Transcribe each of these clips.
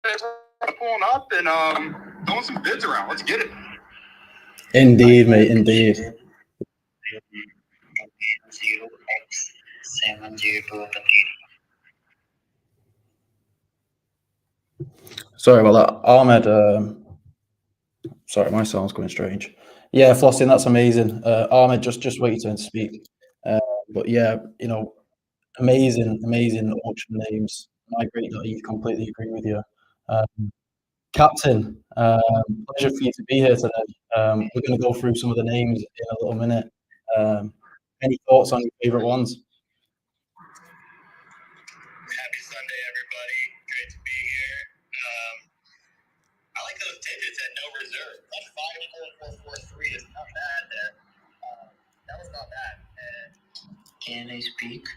pulling up and throwing some bids around. Let's get it. Indeed, mate. Indeed. 0x70. Sorry about that, Ahmed. Sorry, my sound's going strange. Yeah, Flossing, that's amazing. Ahmed, just wait your turn to speak. But yeah, you know, amazing auction names. Migrate.eth, completely agree with you. Captain, pleasure for you to be here today. We're going to go through some of the names in a little minute. Any thoughts on your favorite ones? Happy Sunday, everybody. Great to be here. I like those digits at no reserve. That 54443 is not bad there. That was not bad. Can I speak?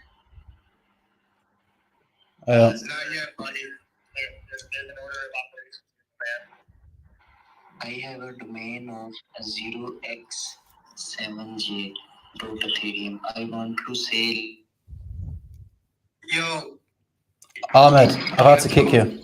It's not yet, buddy. There's an order of operations, man. I have a domain of 0x7j.ethereum. I want to sell. Yo. Ahmed, I've had to kick you.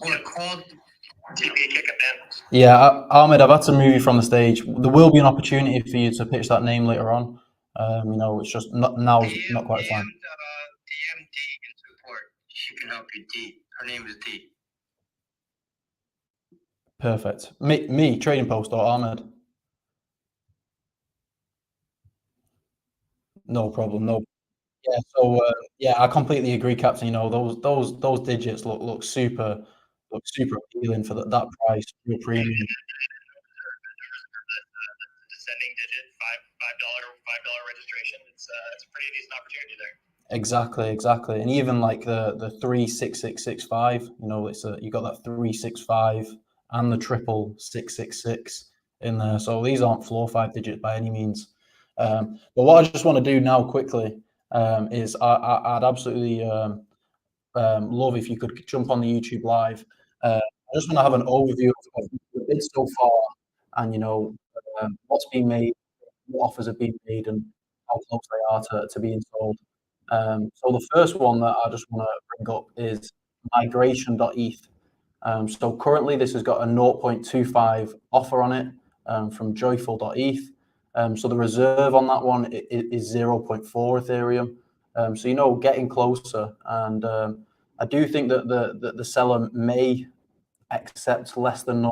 Yeah, Ahmed, I've had to move you from the stage. There will be an opportunity for you to pitch that name later on. You know, it's just not quite time. DM D in support. She can help you. D. Her name is D. Perfect. Me, Trading Post or Ahmed? No problem. No. Yeah. So yeah, I completely agree, Captain. You know, those digits look super appealing for that price, real premium. Descending digit, $5 registration. It's a pretty decent opportunity there. Exactly, and even like the 36665, you know, you got that 365 and the 666 in there. So these aren't floor 5 digits by any means. But what I just want to do now quickly is I'd absolutely love if you could jump on the YouTube live. I just want to have an overview of the bids so far, and you know what's being made, what offers have been made, and how close they are to being sold. So the first one that I just want to bring up is migration.eth. So currently this has got a 0.25 offer on it from joyful.eth. So the reserve on that one is 0.4 Ethereum. So, you know, getting closer. And I do think that the seller may accept less than 0.4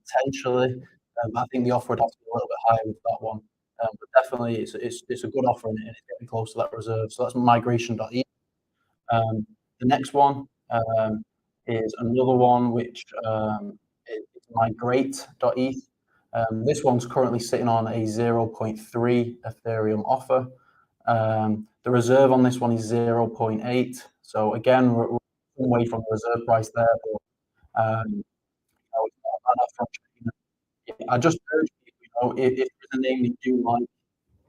potentially. I think the offer would have to be a little bit higher with that one. But definitely it's a good offer and it's getting close to that reserve. So that's migration.eth. The next one is another one which is migrate.eth. This one's currently sitting on a 0.3 Ethereum offer. The reserve on this one is 0.8. So again, we're away from the reserve price there. But, I just urge you, you know, if there's a name you do like,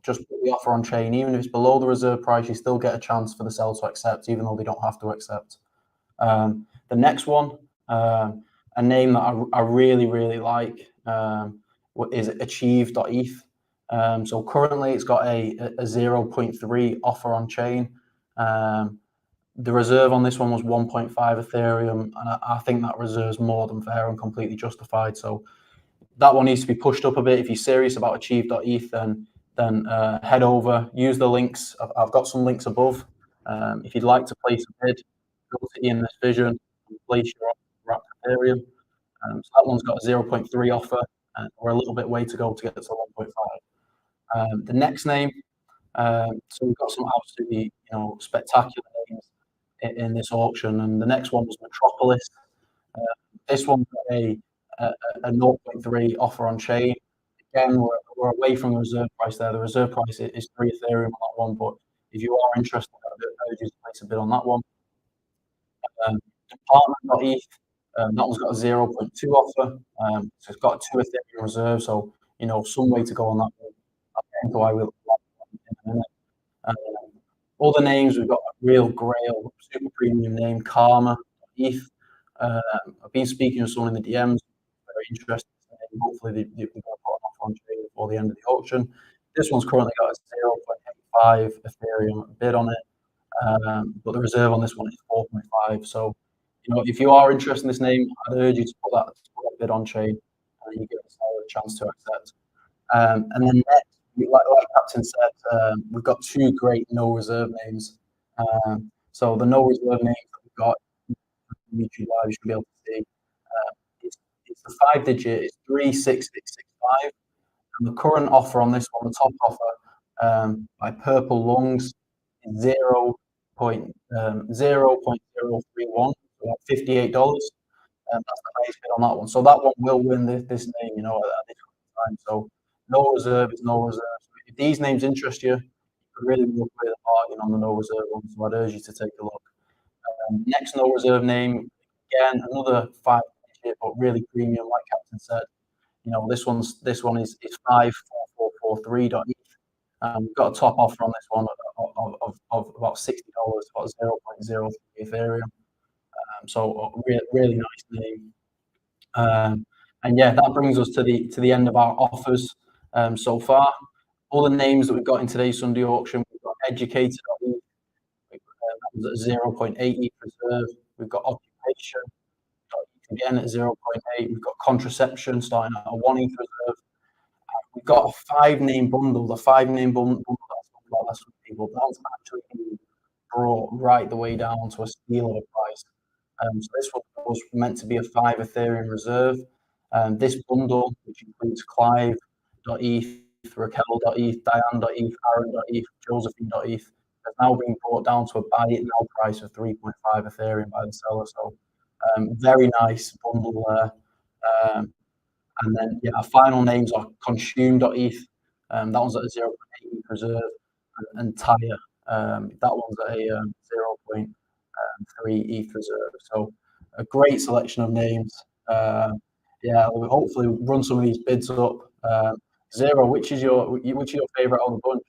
just put the offer on chain. Even if it's below the reserve price, you still get a chance for the seller to accept, even though they don't have to accept. The next one, a name that I really like, is achieve.eth. So currently it's got a 0.3 offer on chain. The reserve on this one was 1.5 Ethereum, and I think that reserve's more than fair and completely justified. So that one needs to be pushed up a bit. If you're serious about achieve.eth, then head over, use the links. I've got some links above. If you'd like to place a bid, go to ENS Vision and place your offer for Ethereum. So that one's got a 0.3 offer, and we're a little bit way to go to get to 1.5. The next name, so we've got some absolutely spectacular names in this auction, and the next one was Metropolis. This one's got a 0.3 offer on chain. Again, we're away from the reserve price there. The reserve price is 3 Ethereum on that one, but if you are interested, I urge you to place a bid on that one. Department.eth, that one's got a 0.2 offer. So it's got a 2 Ethereum reserve, so you know some way to go on that one. I'll get into why we'll in a minute. All the names, we've got a real grail, super premium name, Karma.eth. I've been speaking to someone in the DMs, very interested. Hopefully they're going to put an offer on trade before the end of the auction. This one's currently got a 0.85 Ethereum bid on it, but the reserve on this one is 4.5. So if you are interested in this name, I'd urge you to put that bid on chain, and you give us a chance to accept. And then next, like Captain said, we've got two great no reserve names. So the no reserve names that we've got, YouTube Live, you should be able to see. It's the 5-digit, it's 36665. And the current offer on this one, the top offer by Purple Lungs, is 0.031, so about $58. That's the highest bid on that one. So that one will win this name, at this time. So no reserve is no reserve. So if these names interest you, you could really look for the bargain on the no reserve one. So I'd urge you to take a look. Next no reserve name, again, another 5-digit, but really premium, like Captain said. This one is 54443.eth. We've got a top offer on this one of about $60, about 0.03 Ethereum. So really nice name. And yeah, that brings us to the end of our offers so far. All the names that we've got in today's Sunday auction, we've got Educated, that was at 0.8 ETH reserve. We've got Occupation, again at 0.8. We've got Contraception starting at a 1 ETH reserve. We've got a 5-name bundle. The 5-name bundle that I spoke about last week, people, that's actually been brought right the way down to a steal of a price. So this one was meant to be a 5 Ethereum reserve. This bundle, which includes Clive.eth, Raquel.eth, Diane.eth, Aaron.eth, Josephine.eth, has now been brought down to a buy it now price of 3.5 Ethereum by the seller. So very nice bundle there. And then, our final names are Consume.eth. That one's at a 0.8 ETH reserve. And Tire, that one's at a 0.3 ETH reserve. So a great selection of names. We'll hopefully run some of these bids up. Zero, which is your favorite out of the bunch?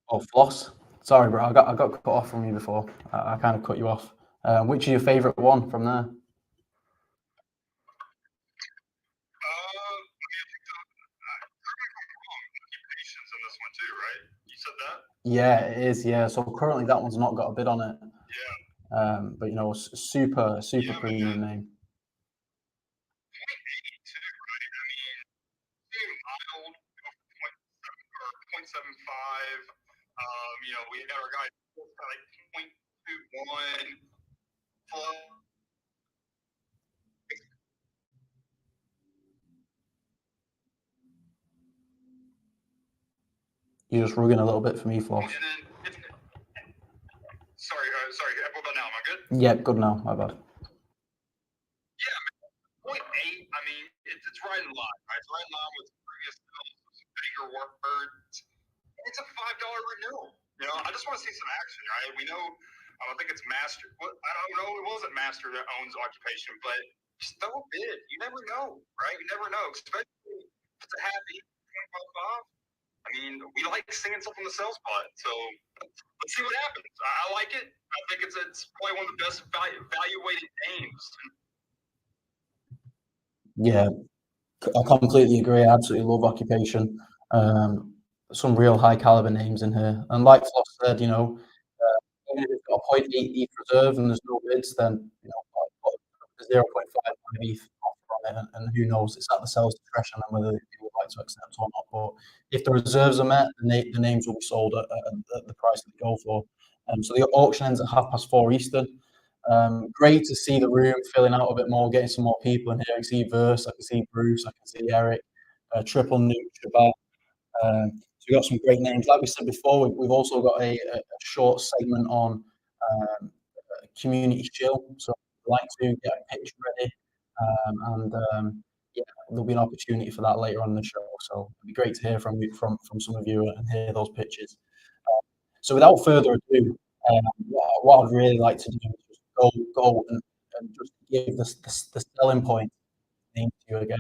Oh, Floss. Sorry, bro. I got cut off from you before. I kind of cut you off. Which is your favorite one from there? Occupations in this one too, right? You said that? Yeah, it is. Yeah. So currently that one's not got a bid on it. Yeah. But super premium name. Mild, 0.75. We got our guy like 0.21. You're just rugging a little bit for me, Floss. Sorry. What about now? Am I good? Yeah, good now. My bad. Yeah, 0.8. I mean, it's right in line, right? It's right in line with previous bigger words. It's a $5 renewal. I just want to see some action, right? We know, I don't think it's Master. I don't know. It wasn't Master that owns Occupation, but just throw a bid. You never know, right? You never know, especially if it's a happy 25. I mean, we like seeing stuff on the sales spot, so let's see what happens. I like it. I think it's probably one of the best evaluated names. Yeah, I completely agree. I absolutely love Occupation. Some real high caliber names in here. And like Floss said, even if it's got a 0.8 ETH reserve and there's no bids, then put 0.5 ETH offer on it, and who knows? It's at the seller's discretion on whether they would like to accept or not. But if the reserves are met, the names will be sold at the price that they go for. So the auction ends at 4:30 Eastern. Great to see the room filling out a bit more, getting some more people in here. I can see Verse, I can see Bruce, I can see Eric, Triple Nuke, Shabbat. So we've got some great names. Like we said before, we've also got a short segment on community chill. So if you'd like to get a pitch ready, there'll be an opportunity for that later on in the show. So it'd be great to hear from some of you and hear those pitches. So without further ado, what I'd really like to do is just go and just give the selling point name to you again.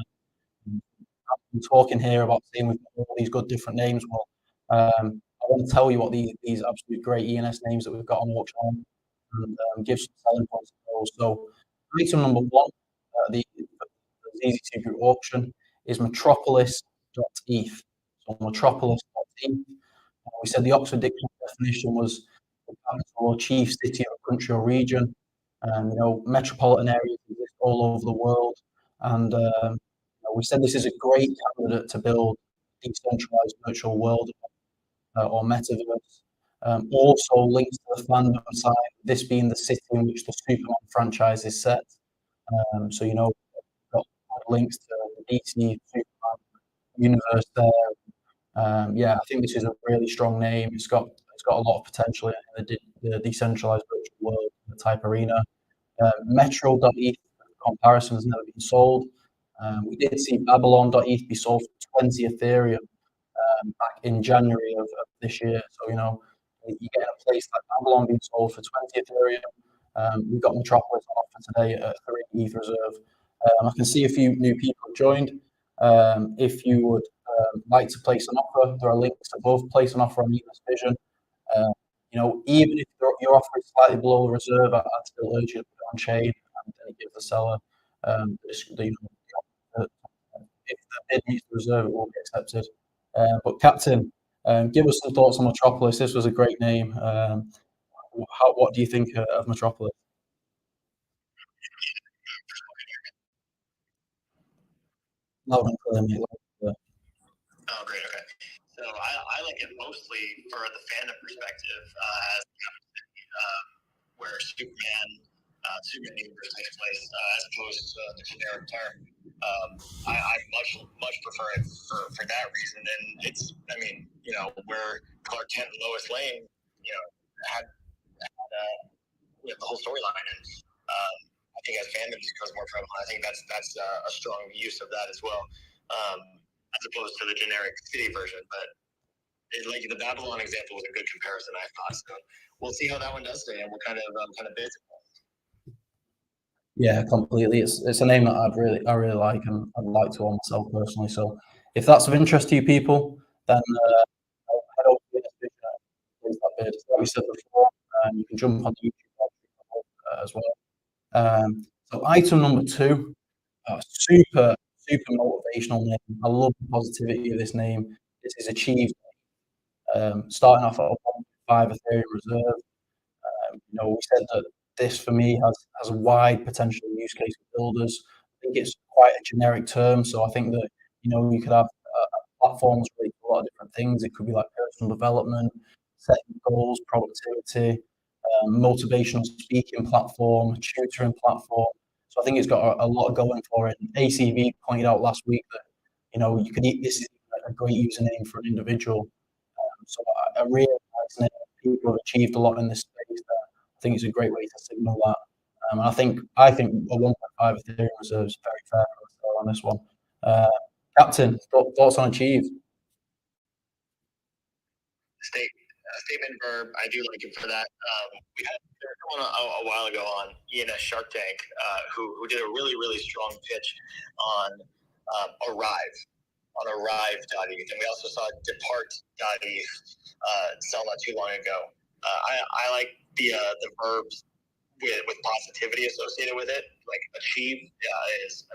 I've been talking here about saying we've got all these good different names. Well, I want to tell you what these absolute great ENS names that we've got on auction and give some selling points to those. So item number one, the ZZC Group auction is Metropolis.eth. So Metropolis.eth. We said the Oxford Dictionary definition was the capital or chief city of a country or region. Metropolitan areas exist all over the world, and we said this is a great candidate to build a decentralized virtual world or metaverse. Also links to the fandom side, this being the city in which the Superman franchise is set. Got links to the DC Superman universe there. I think this is a really strong name. It's got a lot of potential in the decentralized virtual world type arena. Metro.eth comparison has never been sold. We did see Babylon.eth be sold for 20 Ethereum back in January of this year. So, you get a place like Babylon being sold for 20 Ethereum. We've got Metropolis on offer today at 3 ETH reserve. I can see a few new people have joined. If you would like to place an offer, there are links above. Place an offer on ENS Vision. Even if your offer is slightly below the reserve, I'd still urge you to put it on chain, and then it gives the seller if the bid meets the reserve, it will be accepted. But Captain, give us some thoughts on Metropolis. This was a great name. What do you think of Metropolis? Loud and clear, mate. Oh, great. Okay. So I like it mostly for the fandom perspective, where Superman universe takes place, as opposed to the generic term. I much prefer it for that reason. And it's, where Clark Kent and Lois Lane, had the whole storyline, and I think as fandom becomes more prevalent, I think that's a strong use of that as well, as opposed to the generic city version. But like the Babylon example was a good comparison, I thought. So we'll see how that one does today, and what kind of bids. Yeah, completely. It's a name that I really like, and I'd like to own myself personally. So if that's of interest to you people, then head over to the place that bid. Like we said before, you can jump on the YouTube as well. So item number 2, super motivational name. I love the positivity of this name. This is Achieved. Starting off at a 1.5 Ethereum reserve. We said that this for me has a wide potential use case for builders. I think it's quite a generic term, so I think that you could have platforms really for a lot of different things. It could be like personal development, setting goals, productivity, motivational speaking platform, tutoring platform. So I think it's got a lot going for it. ACV pointed out last week that you could this is a great username for an individual. So I really like it. People have achieved a lot in this space. I think it's a great way to signal that. And I think a 1.5 Ethereum reserve is very fair on this one. Captain, thoughts on Achieve? Statement verb. I do like it for that. We had someone a while ago on ENS Shark Tank who did a really strong pitch on Arrive.eth, and we also saw Depart.eth sell not too long ago. I like the verbs with positivity associated with it. Like achieve is,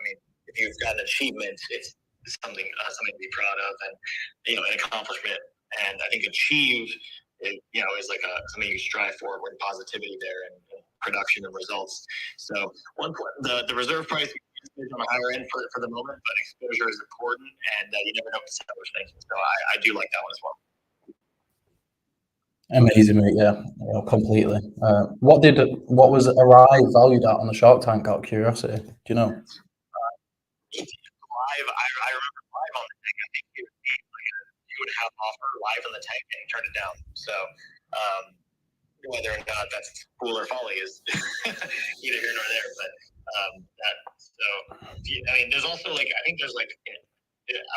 if you've got an achievement, it's something to be proud of, and an accomplishment. And I think achieve is like something you strive for, with positivity there, and production and results. So the reserve price is on the higher end for the moment, but exposure is important, and you never know what to establish things. So I do like that one as well. Amazing, mate. Yeah, completely. What was Arrive valued at on the Shark Tank? Out of curiosity, do you know? Live, I remember live on the tank. I think he would have offer live on the tank, and he turned it down. So whether or not that's cool or folly is neither here nor there. But there's also I think there's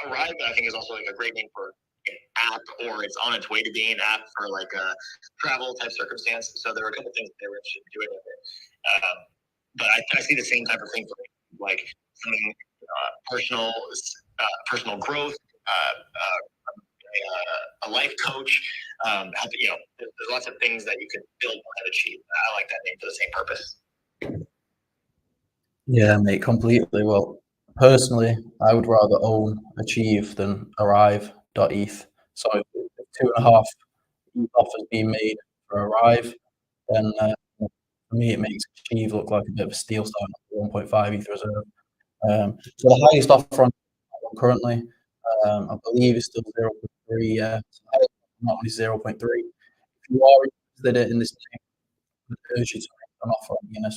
Arrive. I think is also a great name for an app, or it's on its way to being an app for a travel type circumstance. So there were a couple things they were interested in doing with it. But I see the same type of thing for something personal growth, a life coach. There's lots of things that you could build and achieve. I like that name for the same purpose. Yeah, mate, completely. Well, personally, I would rather own Achieve than Arrive.eth. So 2.5 offers being made for Arrive, then for me, it makes Achieve look like a bit of a steal starting at 1.5 ETH reserve. So the highest offer on currently, I believe, is still 0.3. So the highest offer on that one is 0.3. If you are interested in this name, I urge you to make an offer on ENS,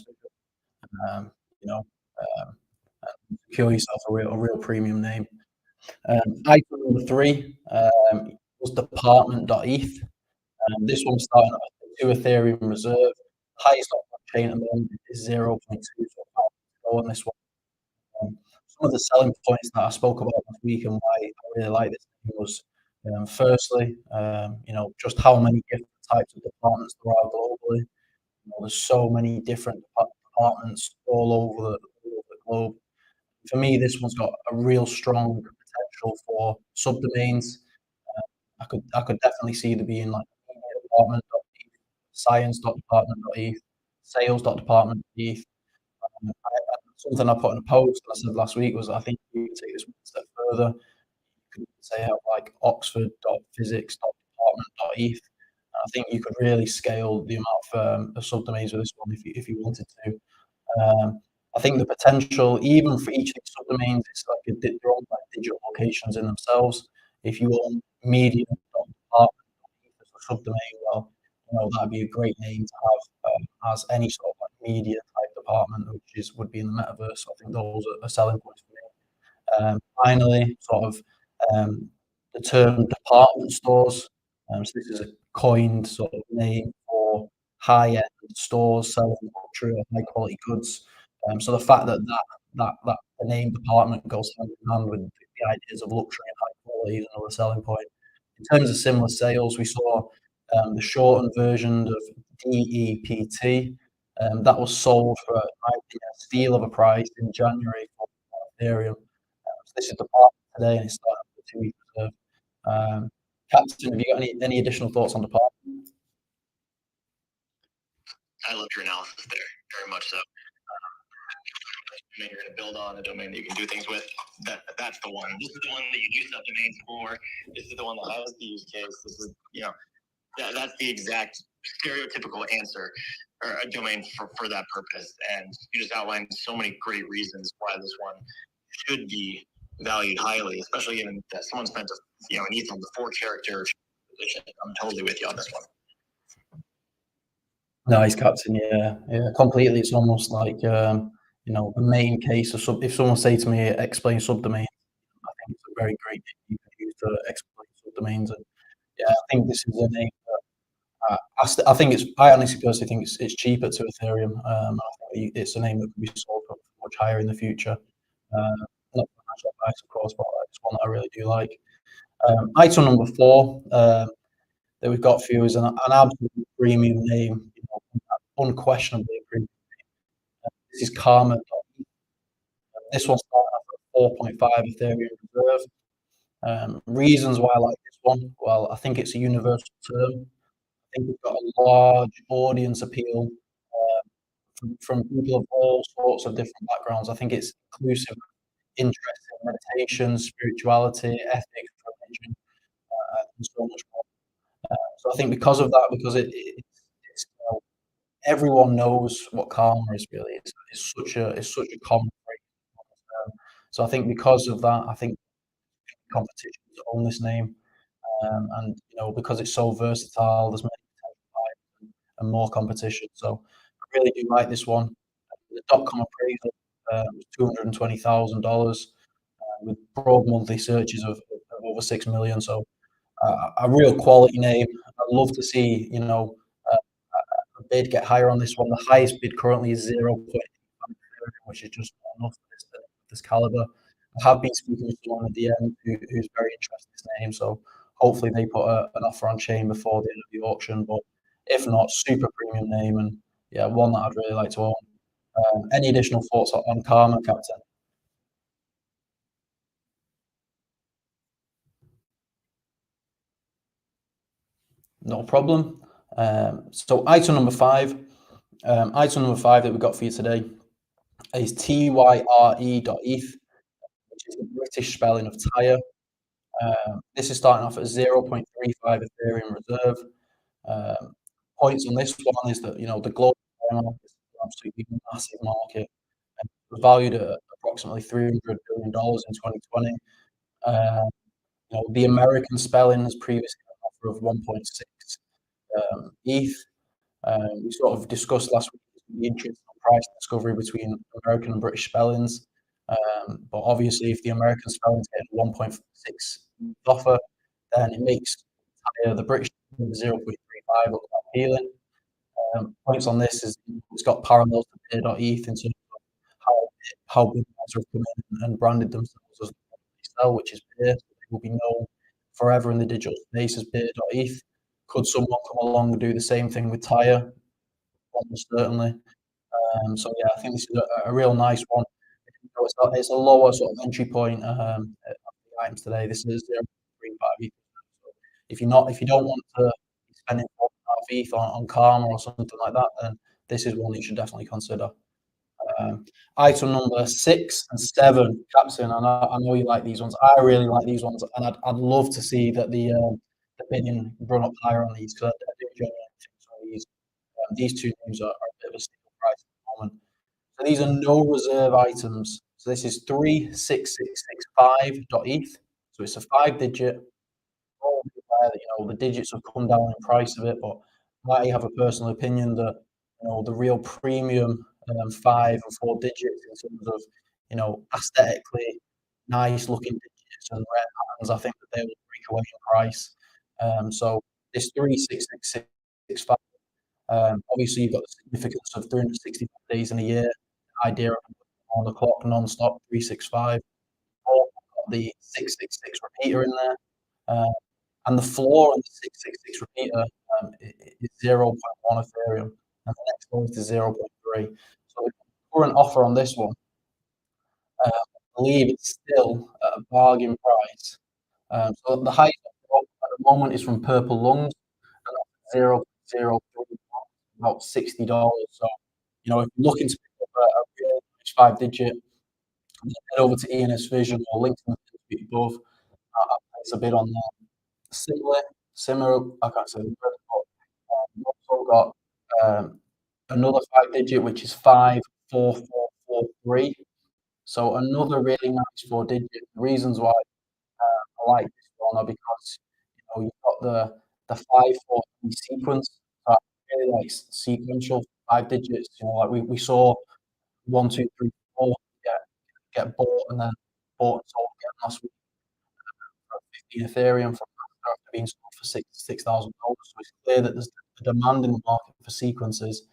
um, you know, um, secure yourself a real premium name. Item number 3 was department.eth. This one's starting at 2 Ethereum reserve. Highest offer on chain at the moment is 0.2. So go on this one. Some of the selling points that I spoke about last week and why I really like this was, firstly, just how many different types of departments there are globally. There's so many different departments all over the globe. For me, this one's got a real strong potential for subdomains. I could definitely see there being like media department.eth, science.department.eth, sales.department.eth. Something I put in a post I said last week was I think you could take this one step further. You could say have like oxford.physics.department.eth. I think you could really scale the amount of subdomains with this one if you wanted to. I think the potential, even for each of these subdomains, it's like they're all like digital locations in themselves. If you own medium.department as a subdomain, well, that'd be a great name to have as any sort of like media type department, which would be in the metaverse. So I think those are selling points for me. Finally, sort of the term department stores. So this is a coined sort of name for high-end stores selling luxury or high-quality goods. So the fact that the name department goes hand in hand with the ideas of luxury and high quality is another selling point. In terms of similar sales, we saw the shortened version of DEPT. That was sold for a steal of a price in January for Ethereum. So this is the part today, and it's starting with 2 week reserve. Captain, have you got any additional thoughts on the part? I loved your analysis there, very much so. You're going to build on a domain that you can do things with. That's the one. This is the one that you do subdomains for. This is the one that has the use case. This is, that's the exact stereotypical answer or a domain for that purpose. And you just outlined so many great reasons why this one should be valued highly, especially given that someone spent an ETH on the 4-character position. I'm totally with you on this one. Nice, Captain. Yeah, completely. It's almost like the main case of if someone say to me, explain subdomains, I think it's a very great name you can use to explain subdomains. And yeah, I think this is a name that I honestly personally think it's cheaper to Ethereum. I think it's a name that could be sold for much higher in the future. Not financial advice, of course, but it's one that I really do like. Item number 4 that we've got for you is an absolute premium name, unquestionably a premium name. This is Karma. This one's starting off at 4.5 Ethereum reserve. Reasons why I like this one, well, I think it's a universal term. I think we've got a large audience appeal from people of all sorts of different backgrounds. I think it's inclusive of interest in meditation, spirituality, ethics, religion, and so much more. So I think because of that, because it's everyone knows what karma is really. It's such a common phrase. So I think because of that, I think competition to own this name, and because it's so versatile, there's many potential buyers and more competition. So I really do like this one. The .com appraisal was $220,000 with broad monthly searches of over 6 million. So a real quality name. I'd love to see a bid get higher on this one. The highest bid currently is 0.85, which is just not enough for this caliber. I have been speaking with someone at the end who's very interested in this name, so hopefully they put an offer on chain before the end of the auction. But if not, super premium name, and yeah, one that I'd really like to own. Any additional thoughts on Karma, Captain? No problem. So item number 5 that we got for you today is tyre.eth, which is the British spelling of tyre. This is starting off at 0.35 Ethereum reserve. Points on this one is that, the global market is an absolutely massive market. It was valued at approximately $300 billion in 2020. The American spelling has previously had an offer of 1.6 ETH. We sort of discussed last week the interest on price discovery between American and British spellings. But obviously, if the American spellings get 1.6 offer, then it makes the British 0.35 look quite appealing. Points on this is it's got parallels to Peer.eth in terms of how big guys have come in and branded themselves as they sell, which is Peer. So they will be known forever in the digital space as Peer.eth. Could someone come along and do the same thing with Tire? Almost certainly. So yeah, I think this is a real nice one. It's a lower sort of entry point of the items today. This is 0.35 ETH. So if you don't want to be spending 4.5 ETH on Karma or something like that, then this is one that you should definitely consider. Item number 6 and 7, Captain. I know you like these ones. I really like these ones, and I'd love to see that the bidding run up higher on these because I do genuinely think some of these. These two names are a bit of a steal price at the moment. So these are no reserve items. So this is 36665.eth. So it's a 5-digit. The digits have come down in price of it, but I have a personal opinion that the real premium 5 and 4 digits in terms of aesthetically nice looking digits and red patterns, I think that they will break away in price. So this 36665. Obviously, you've got the significance of 365 days in a year, the idea of on the clock non-stop, 365. Or the 666 repeater in there. And the floor on the 666 repeater is 0.1 Ethereum, and the next lowest is 0.3. So the current offer on this one, I believe it's still at a bargain price. So the highest offer at the moment is from Purple Lungs, and that's 0.03, about $60. So, if you're looking to pick up a really nice 5-digit, head over to ENS Vision or link to the above. I'll place a bid on that. Similar, I can't say the word, but we've also got another 5-digit, which is 54443. So another really nice 4-digit. Reasons why I like this one are because you've got the 543 sequence. So I really like sequential 5 digits. Like we saw 1, 2, 3, 4 get bought and then bought and sold again last week. 15 Ethereum from after being sold for $6,000. So it's clear that there's a demand in the market for sequences.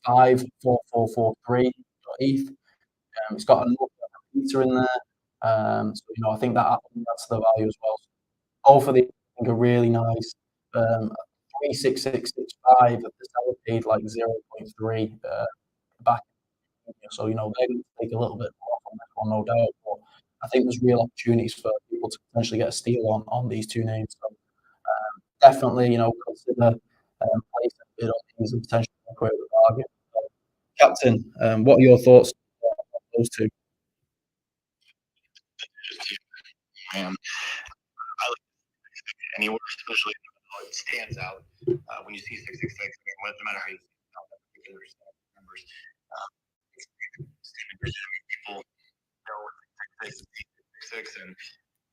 54443.eth. It's got another repeater in there. So I think that adds to the value as well. Both of these, I think, are really nice. 36665, the seller paid like 0.3 back. So they're going to take a little bit more on this one, no doubt. But I think there's real opportunities for people to potentially get a steal on these two names. So definitely, consider placing a bid on these and potentially create a bargain. Captain, what are your thoughts on those two? I like anywhere, especially how it stands out when you see 666. I mean, no matter how you particular numbers, people know 666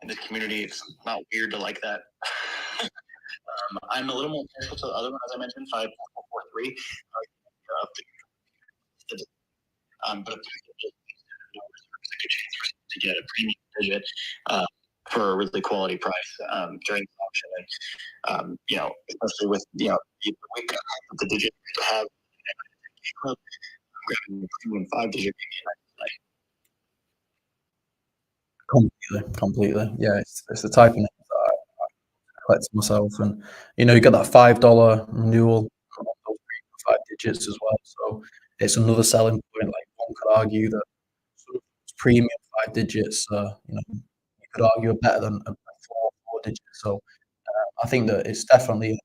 and this community, it's not weird to like that. I'm a little more partial to the other one, as I mentioned, 5443. But it's a good chance to get a premium digit for a really quality price during the auction. And especially with the week of the digit to have grabbing a premium 5-digit. Completely. Yeah, it's the type of name that I collect myself, and you got that $5 renewal on those 5 digits as well. So it's another selling point. Like one could argue that sort of premium 5 digits, you could argue are better than a 4 digit. So I think that it's definitely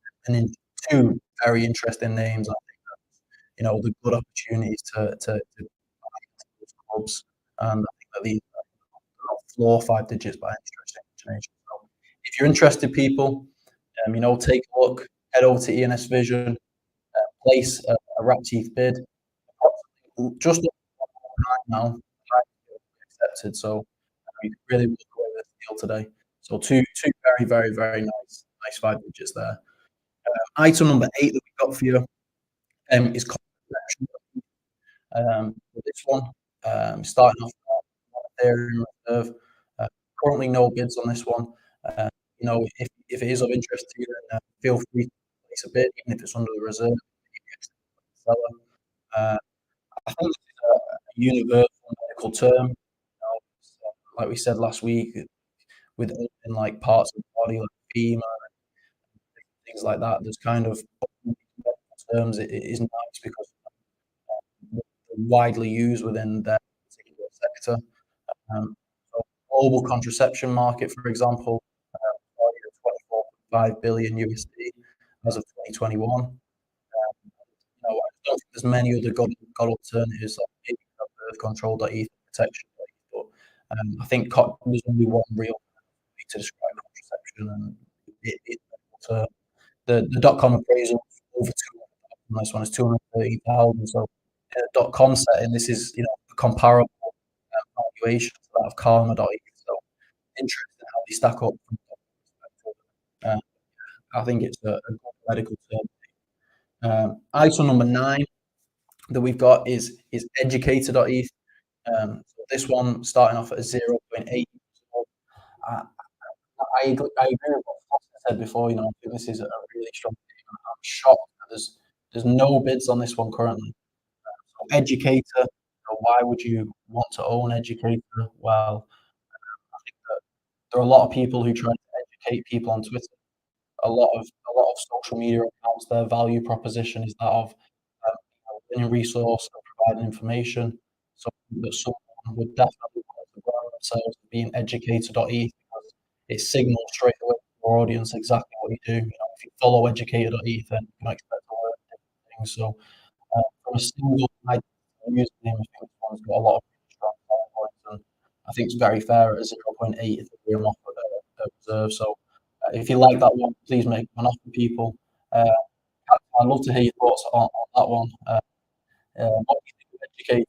two very interesting names. I think that the good opportunities to those clubs, and I think that these floor 5 digits by any stretch of the imagination. So if you're interested, people, take a look. head over to ENS Vision, place a wrap teeth bid. Just now, accepted. So you can really walk away with a deal today. So two very nice 5 digits there. Item number 8 that we got for you is with this one, starting off Ethereum reserve. Currently no bids on this one. If it is of interest to you, then feel free to place a bid, even if it's under the reserve. Seller. I think this is a universal medical term. Like we said last week, with in like parts of the body, like femur and things like that. There's kind of terms. It is nice because they're widely used within that particular sector. So global contraception market, for example, valued at 24.5 billion USD as of 2021. I don't think there's many other good alternatives like birth control.eth, protection, but I think there's only one real way to describe contraception, and the .com appraisal over 200,000. This one is 230,000. So in a .com setting, this is a comparable valuation to that of Karma.eth. So interesting how they stack up. Uh, I think it's a good medical term. Item number 9 that we've got is educator.eth. So this one starting off at a 0.8. I agree with what Foster said before. I think this is a really strong game. I'm shocked that there's no bids on this one currently. So Educator, why would you want to own Educator? Well, I think that there are a lot of people who try to educate people on Twitter. A lot of social media accounts, their value proposition is that of winning resource and providing information. So that someone would definitely want to brand themselves as being educator.eth because it signals straight away to your audience exactly what you do. If you follow educator.eth, then you can expect to learn different things. So from a single username, I think this one's got a lot of strong points, and I think it's very fair at a 0.8 Ethereum off of reserve. So if you like that one, please make one off for people. I'd love to hear your thoughts on that one. What do you think of Educator?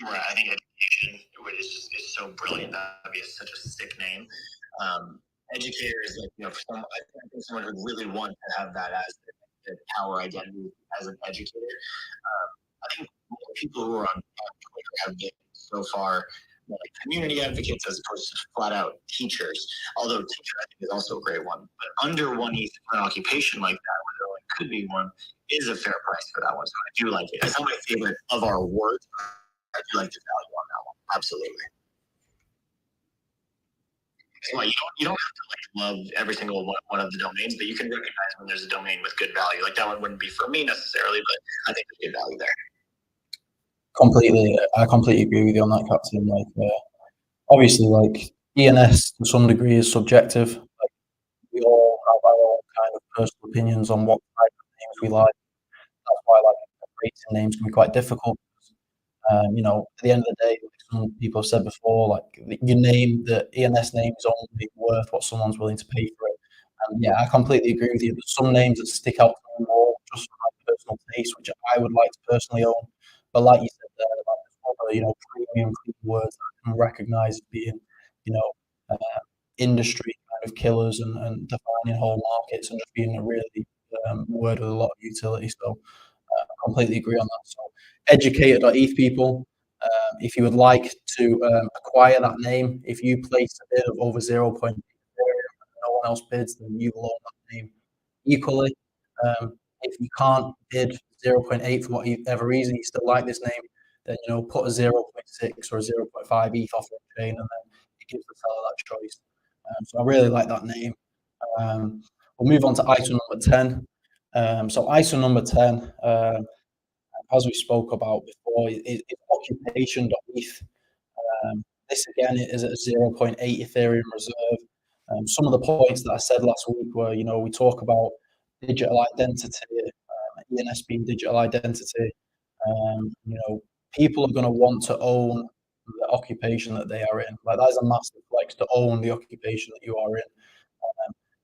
I think education is so brilliant. That'd be such a sick name. Educator is like, I think someone would really want to have that as the power identity as an educator. I think people who are on Twitter have been so far like community advocates as opposed to flat out teachers. Although teacher I think is also a great one. But under one ETH for an occupation like that, where there could be one, is a fair price for that one. So I do like it. It's not my favorite of our words. I do like the value on that one. Absolutely. So you don't have to love every single one of the domains, but you can recognize when there's a domain with good value. Like that one wouldn't be for me necessarily, but I think there's good value there. I completely agree with you on that, Captain. Obviously, ENS to some degree is subjective. We all have our own kind of personal opinions on what type of names we like. That's why rating names can be quite difficult. At the end of the day, like some people have said before, your name, the ENS name is only worth what someone's willing to pay for it. And yeah, I completely agree with you. There's some names that stick out to me more just from my personal taste, which I would like to personally own. But like you said there, other, premium words that I can recognize as being, industry kind of killers and defining whole markets and just being a really word with a lot of utility. So completely agree on that. So educator.eth people, if you would like to acquire that name, if you place a bid of over 0.8 Ethereum and no one else bids, then you will own that name equally. If you can't bid 0.8 for whatever reason, you still like this name, then put a 0.6 or a 0.5 ETH off the chain, and then it gives the seller that choice. So I really like that name. We'll move on to item number 10. So item number 10, as we spoke about before, is occupation.eth. This again is at a 0.8 Ethereum reserve. Some of the points that I said last week were, we talk about digital identity, ENS being digital identity. People are going to want to own the occupation that they are in. That is a massive play complex to own the occupation that you are in.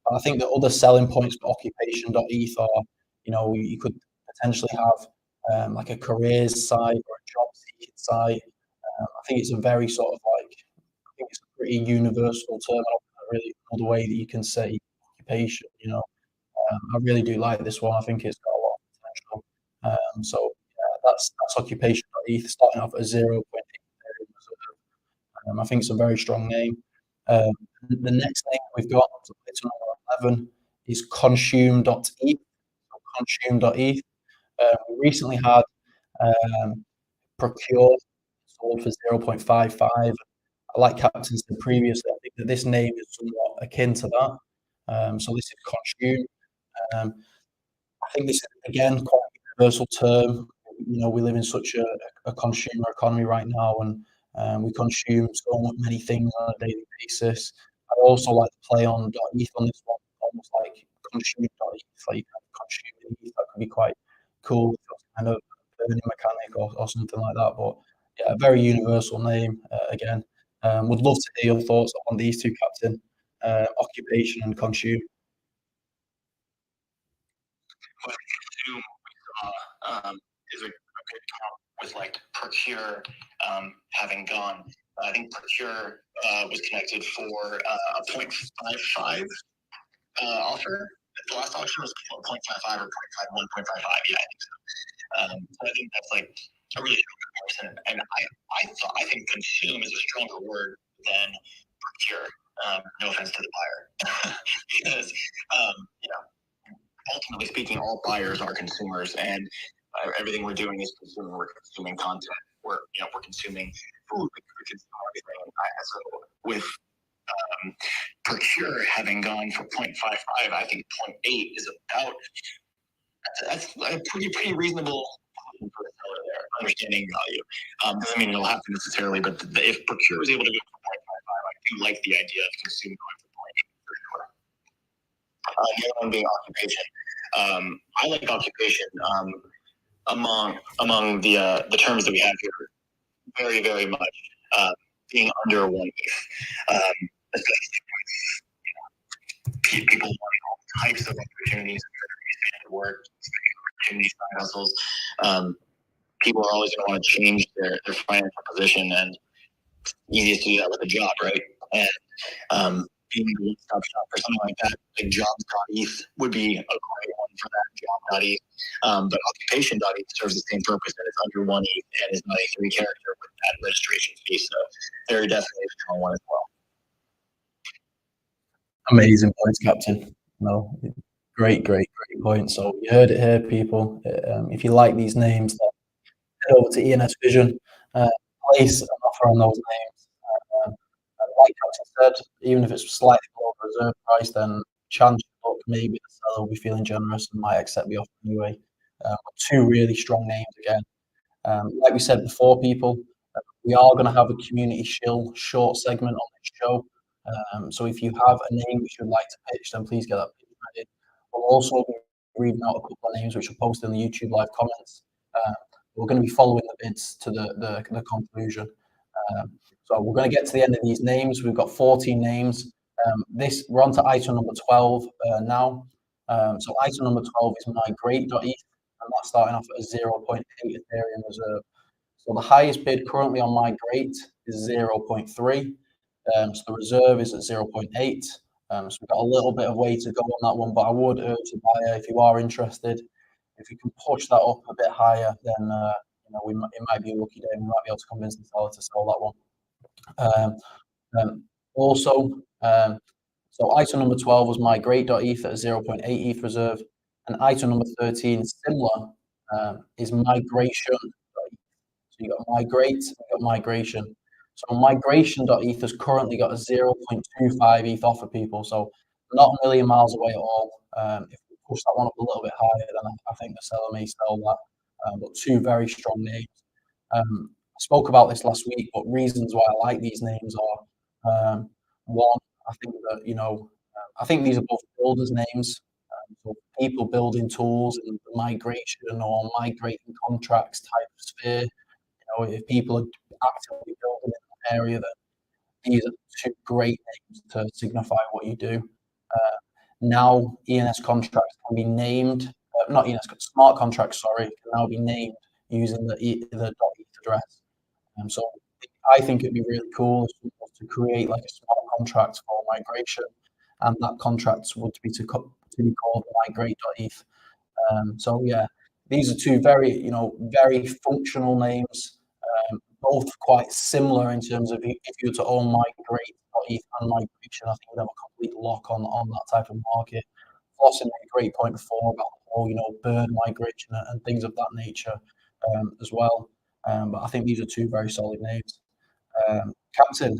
But I think the other selling points for occupation.eth are, you could potentially have like a careers site or a job seeking site. I think it's a very sort of like, I think it's a pretty universal term. I don't know really another way that you can say occupation. I really do like this one. I think it's got a lot of potential. So yeah, that's occupation.eth starting off at 0.8 reserve. I think it's a very strong name. Um, the next name we've got, so it's number 11, is consume.eth. Consume.eth. We recently had Procure sold for 0.55. I like Captain said previously, I think that this name is somewhat akin to that. So this is Consume. Um, I think this is again quite a universal term. We live in such a consumer economy right now, and we consume so many things on a daily basis. I also like to play on .eth on this one, almost like consume.eth, like consume ETH. That could be quite cool, kind of burning mechanic or something like that. But yeah, a very universal name again. Would love to hear your thoughts on these two, Captain. Occupation and consume. Consume is a good comp with like Procure having gone. I think Procure was connected for a 0.55 offer. The last auction was 0.55 or 0.51, 0.55. Yeah, I think so. So I think that's like a really good comparison. And I think consume is a stronger word than procure. No offense to the buyer, because ultimately speaking, all buyers are consumers, and everything we're doing is consuming. We're consuming content. We're consuming food. We're consuming everything. So with procure having gone for 0.55, I think 0.8 is about that's a pretty reasonable for the seller there, understanding value. Doesn't mean it'll happen necessarily, but if procure is able to go for 0.55, I do like the idea of consume going for 0.8 for sure. The other one being occupation. I like occupation among the terms that we have here very, very much being under 1 ETH. Especially people wanting all types of opportunities to work, opportunities, side hustles. People are always going to want to change their financial position, and easiest to do that with a job, right? And being a one-stop shop for something like that, like jobs.eth would be a great one for that, job.eth. But occupation.eth serves the same purpose, and it's under 1 ETH and is not a 3 character with that registration fee. So very definitely a strong one as well. Amazing points, Captain. No, great point. So you heard it here, people. If you like these names, then head over to ENS Vision, place an offer on those names. Like Captain said, even if it's slightly below the reserve price, then chance look maybe the seller will be feeling generous and might accept the offer anyway. Two really strong names again. Like we said before, people, we are going to have a community shill short segment on this show. So if you have a name which you'd like to pitch, then please get that pitch ready. We'll also be reading out a couple of names which are posted in the YouTube live comments. We're going to be following the bids to the conclusion. So we're going to get to the end of these names. We've got 14 names. We're on to item number 12 now. So item number 12 is migrate.eth, and that's starting off at a 0.8 Ethereum reserve. So the highest bid currently on migrate is 0.3. So the reserve is at 0.8. So we've got a little bit of way to go on that one, but I would urge the buyer, if you are interested, if you can push that up a bit higher, then it might be a lucky day. We might be able to convince the seller to sell that one. So item number 12 was migrate.eth at a 0.8 ETH reserve, and item number 13, similar, is migration. So you got migrate, you got migration. So migration.eth has currently got a 0.25 ETH offer, people. So not a million miles away at all. If we push that one up a little bit higher, then I think the seller may sell that. But two very strong names. I spoke about this last week, but reasons why I like these names are one, I think that I think these are both builders' names. So people building tools and migration or migrating contracts type of sphere. If people are actively building in an area, then these are two great names to signify what you do. Now ENS contracts can be named, not ENS, smart contracts, sorry, can now be named using the .eth address. So I think it'd be really cool if we was to create like a smart contract for migration, and that contract would be to be called migrate.eth. So yeah, these are two very functional names, both quite similar in terms of if you were to own migrate.eth and migration, I think you'd have a complete lock on that type of market. Flossing made a great point before about the whole, bird migration and things of that nature, as well. But I think these are two very solid names. Captain,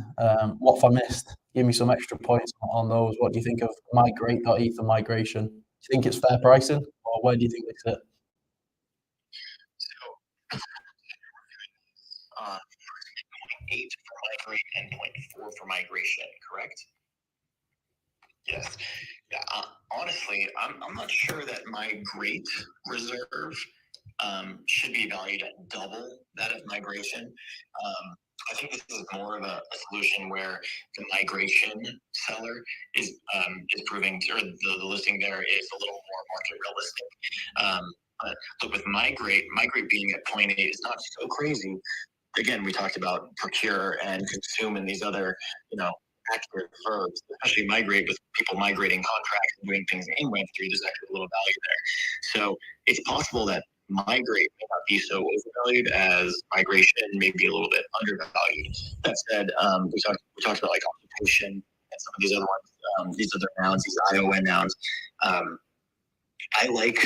what have I missed? Give me some extra points on those. What do you think of migrate.eth and migration? Do you think it's fair pricing, or where do you think they sit? So, 0.8 for migrate and 0.4 for migration, correct? Yes. Yeah, honestly, I'm not sure that migrate reserve should be valued at double that of migration. I think this is more of a solution where the migration seller is proving, or the listing there is a little more market realistic. But look, with migrate being at 0.8 is not so crazy. Again, we talked about procure and consume and these other, accurate verbs, especially migrate with people migrating contracts and doing things in Web3. There's actually a little value there. So it's possible that migrate may not be so overvalued as migration, maybe a little bit undervalued. That said, we talked about like occupation and some of these other ones, these other nouns, these ION nouns. I like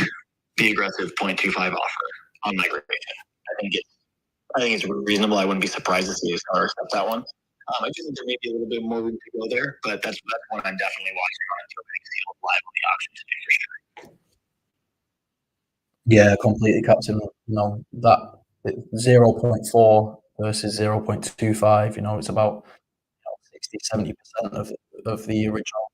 the aggressive 0.25 offer on migration. I think it's reasonable. I wouldn't be surprised to see a seller accept that one. I do think there may be a little bit more room to go there, but that's one I'm definitely watching on until we see it live on the auction today for sure. Yeah, completely, Captain. That 0.4 versus 0.25, it's about 60-70% of the original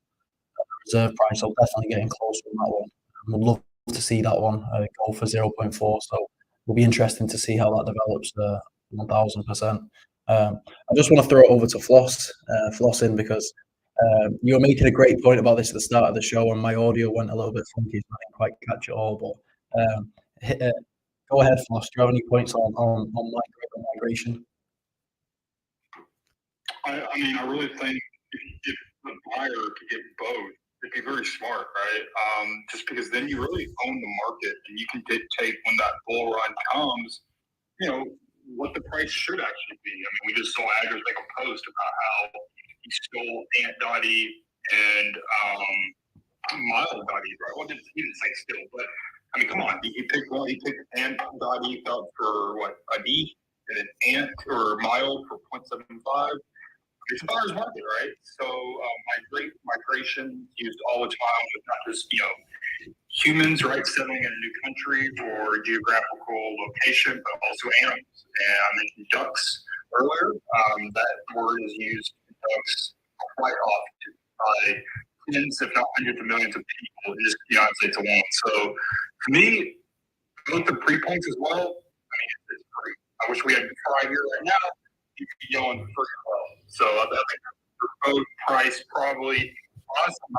reserve price. So definitely getting closer on that one. Would love to see that one go for 0.4. So it'll be interesting to see how that develops 1000%. I just want to throw it over to Flossing, because you were making a great point about this at the start of the show, and my audio went a little bit funky, so I didn't quite catch it all. But go ahead, Floss. Do you have any points on migration? I mean, I really think if the buyer could get both, it'd be very smart, right? Just because then you really own the market and you can dictate when that bull run comes, what the price should actually be. I mean, we just saw Aggers make a post about how he stole Ant.eth and Mile.eth, right? Well, he didn't say steal, but I mean, come on. He picked Ant.eth up for what, an ETH, and an Ant or Mile for 0.75. It's a buyer's market, right? So migration used all the time with not just humans, right, settling in a new country or geographical location, but also animals. And I mentioned ducks earlier. That word is used in ducks quite often by tens, if not hundreds of millions of people in just the United States alone. So to me, both the pre-points as well. I mean, it's free. I wish we had Fry here right now. He'd be yelling free as well. So I think for both price, probably honestly,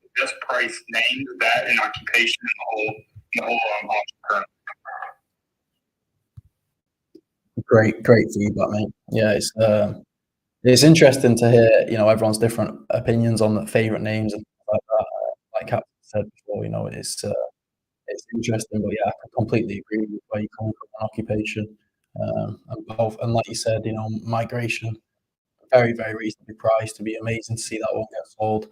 the best price named that in occupation in the whole option. Great feedback, mate. Yeah, it's interesting to hear, everyone's different opinions on the favorite names and stuff like that. Like Captain said before, it's interesting, but yeah, I completely agree with where you come from on occupation. And like you said, migration, very, very reasonably priced. To be amazing to see that one get sold.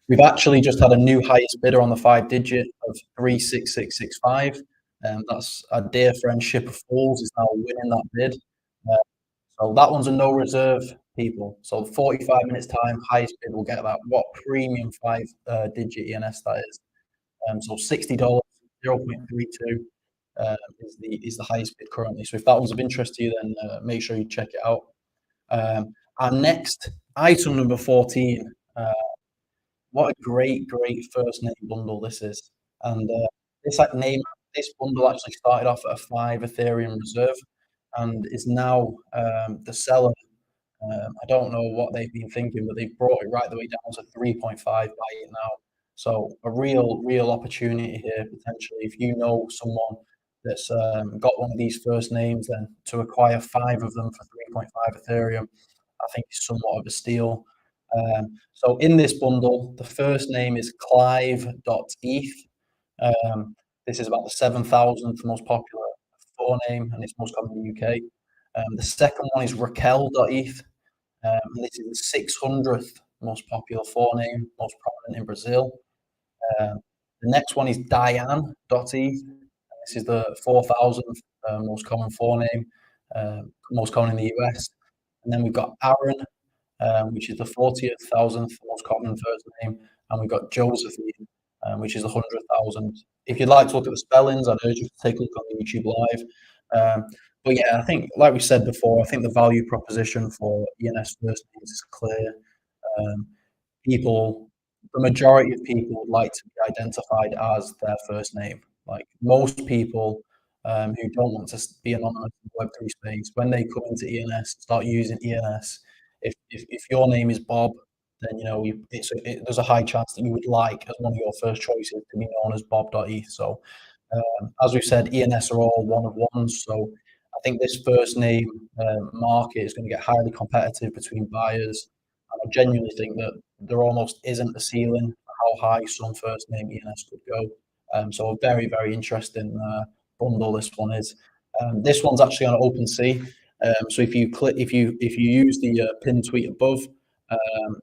We've actually just had a new highest bidder on the 5-digit of 36665. That's our dear friend Ship of Fools is now winning that bid. So that one's a no reserve, people. So 45 minutes time, highest bid will get that. What premium 5-digit ENS that is. So $60, 0.32 is the highest bid currently. So if that one's of interest to you, then make sure you check it out. Our next item, number 14. What a great first name bundle this is. And this bundle actually started off at a 5 Ethereum reserve and is now the seller I don't know what they've been thinking, but they've brought it right the way down to 3.5 by it now. So a real opportunity here potentially. If you know someone that's got one of these first names, then to acquire 5 of them for 3.5 Ethereum, I think is somewhat of a steal. So in this bundle, the first name is Clive.eth. This is about the 7,000th most popular forename, and it's most common in the UK. The second one is Raquel.eth. And this is the 600th most popular forename, most prominent in Brazil. The next one is Diane.eth. This is the 4,000th most common forename, most common in the US. And then we've got Aaron, which is the 40,000th most common first name. And we've got Josephine, which is the 100,000th. If you'd like to look at the spellings, I'd urge you to take a look on the YouTube Live. But yeah, I think, like we said before, I think the value proposition for ENS first names is clear. People, the majority of people would like to be identified as their first name. Like most people who don't want to be anonymous in the Web3 space, when they come into ENS, start using ENS, if your name is Bob, then there's a high chance that you would like as one of your first choices to be known as Bob.eth. So as we've said, ENS are all one of ones. So I think this first name market is going to get highly competitive between buyers. And I genuinely think that there almost isn't a ceiling for how high some first name ENS could go. So a very interesting bundle this one is. This one's actually on OpenSea. So if you use the pinned tweet above,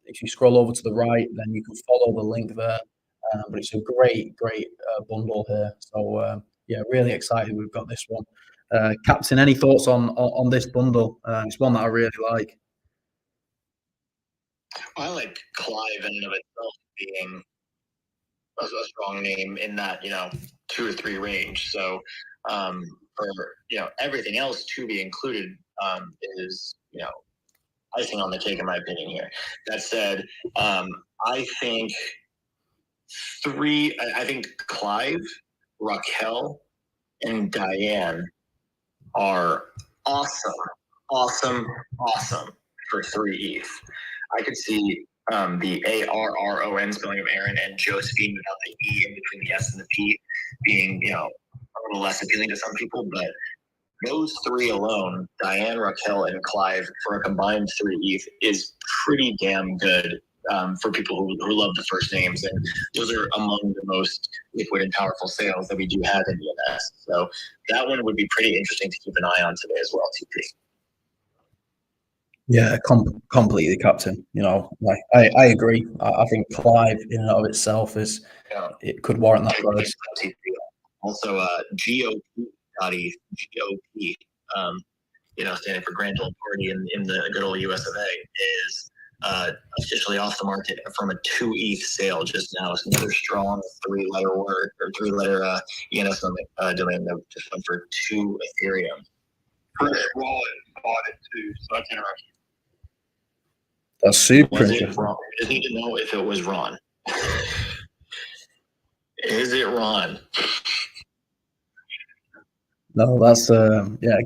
if you scroll over to the right, then you can follow the link there. But it's a great bundle here. So yeah, really excited we've got this one. Captain, any thoughts on this bundle? It's one that I really like. I like Clive in and of itself being a strong name in that 2 or 3 range. So for everything else to be included is icing on the cake in my opinion here. That said, I think Clive, Raquel, and Diane are awesome for 3 ETH. I could see the ARRON spelling of Aaron and Josephine without the E in between the S and the P being, a little less appealing to some people, but those 3 alone, Diane, Raquel, and Clive, for a combined 3 ETH is pretty damn good for people who love the first names. And those are among the most liquid and powerful sales that we do have in ENS. So that one would be pretty interesting to keep an eye on today as well, TP. Yeah, completely, Captain. I agree. I think Clive in and of itself it could warrant that price. Also, GOP, standing for Grand Old Party in the good old US of A, is officially off the market from a 2 ETH sale just now. It's another strong 3-letter word or 3-letter ENS domain that just went for 2 Ethereum. Fresh Wallet bought it too, so that's interesting. That's super Was interesting. it Ron? I just need to know if it was Ron. Is it Ron? No, that's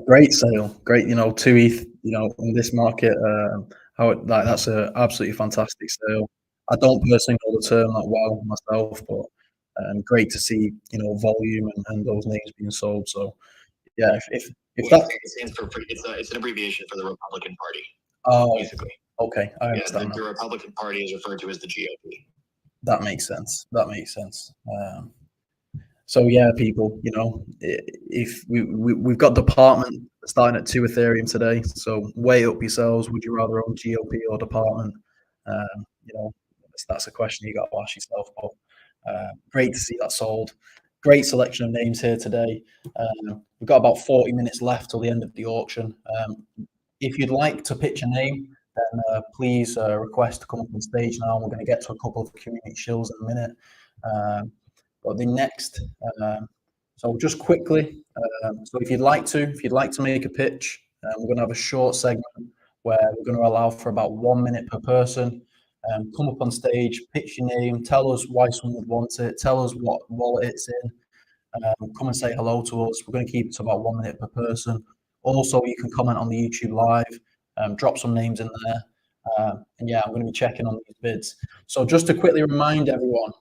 great sale. Great, 2 ETH, in this market, that's a absolutely fantastic sale. I don't personally know the term that well myself, but great to see, volume and those names being sold. So yeah, if that it stands for it's an abbreviation for the Republican Party. Oh, basically. Okay, I understand. The Republican Party is referred to as the GOP. That makes sense. So yeah, people, if we've got department starting at 2 Ethereum today, so weigh up yourselves. Would you rather own GOP or department? That's a question you got to ask yourself. But great to see that sold. Great selection of names here today. We've got about 40 minutes left till the end of the auction. If you'd like to pitch a name, then please request to come up on stage now. We're going to get to a couple of community shills in a minute. But the next, so just quickly, so if you'd like to make a pitch, we're going to have a short segment where we're going to allow for about 1 minute per person. Come up on stage, pitch your name, tell us why someone would want it, tell us what wallet it's in, come and say hello to us. We're going to keep it to about 1 minute per person. Also, you can comment on the YouTube Live. Drop some names in there. And yeah, I'm going to be checking on these bids. So just to quickly remind everyone,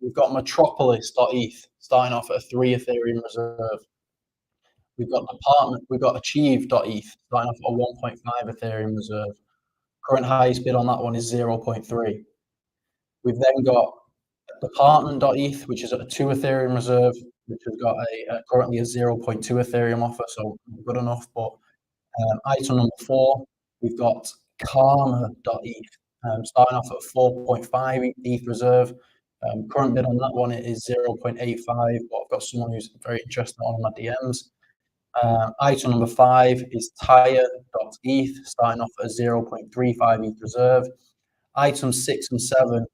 we've got Metropolis.eth starting off at a 3 Ethereum reserve. We've got Achieve.eth starting off at a 1.5 Ethereum reserve. Current highest bid on that one is 0.3. We've then got Department.eth, which is at a 2 Ethereum reserve, which has got currently a 0.2 Ethereum offer, so good enough. But item number 4, we've got Karma.eth, starting off at 4.5 ETH reserve. Current bid on that one is 0.85, but I've got someone who's very interested on my DMs. Item number 5 is Tire.eth, starting off at 0.35 ETH reserve. Items 6 and 7,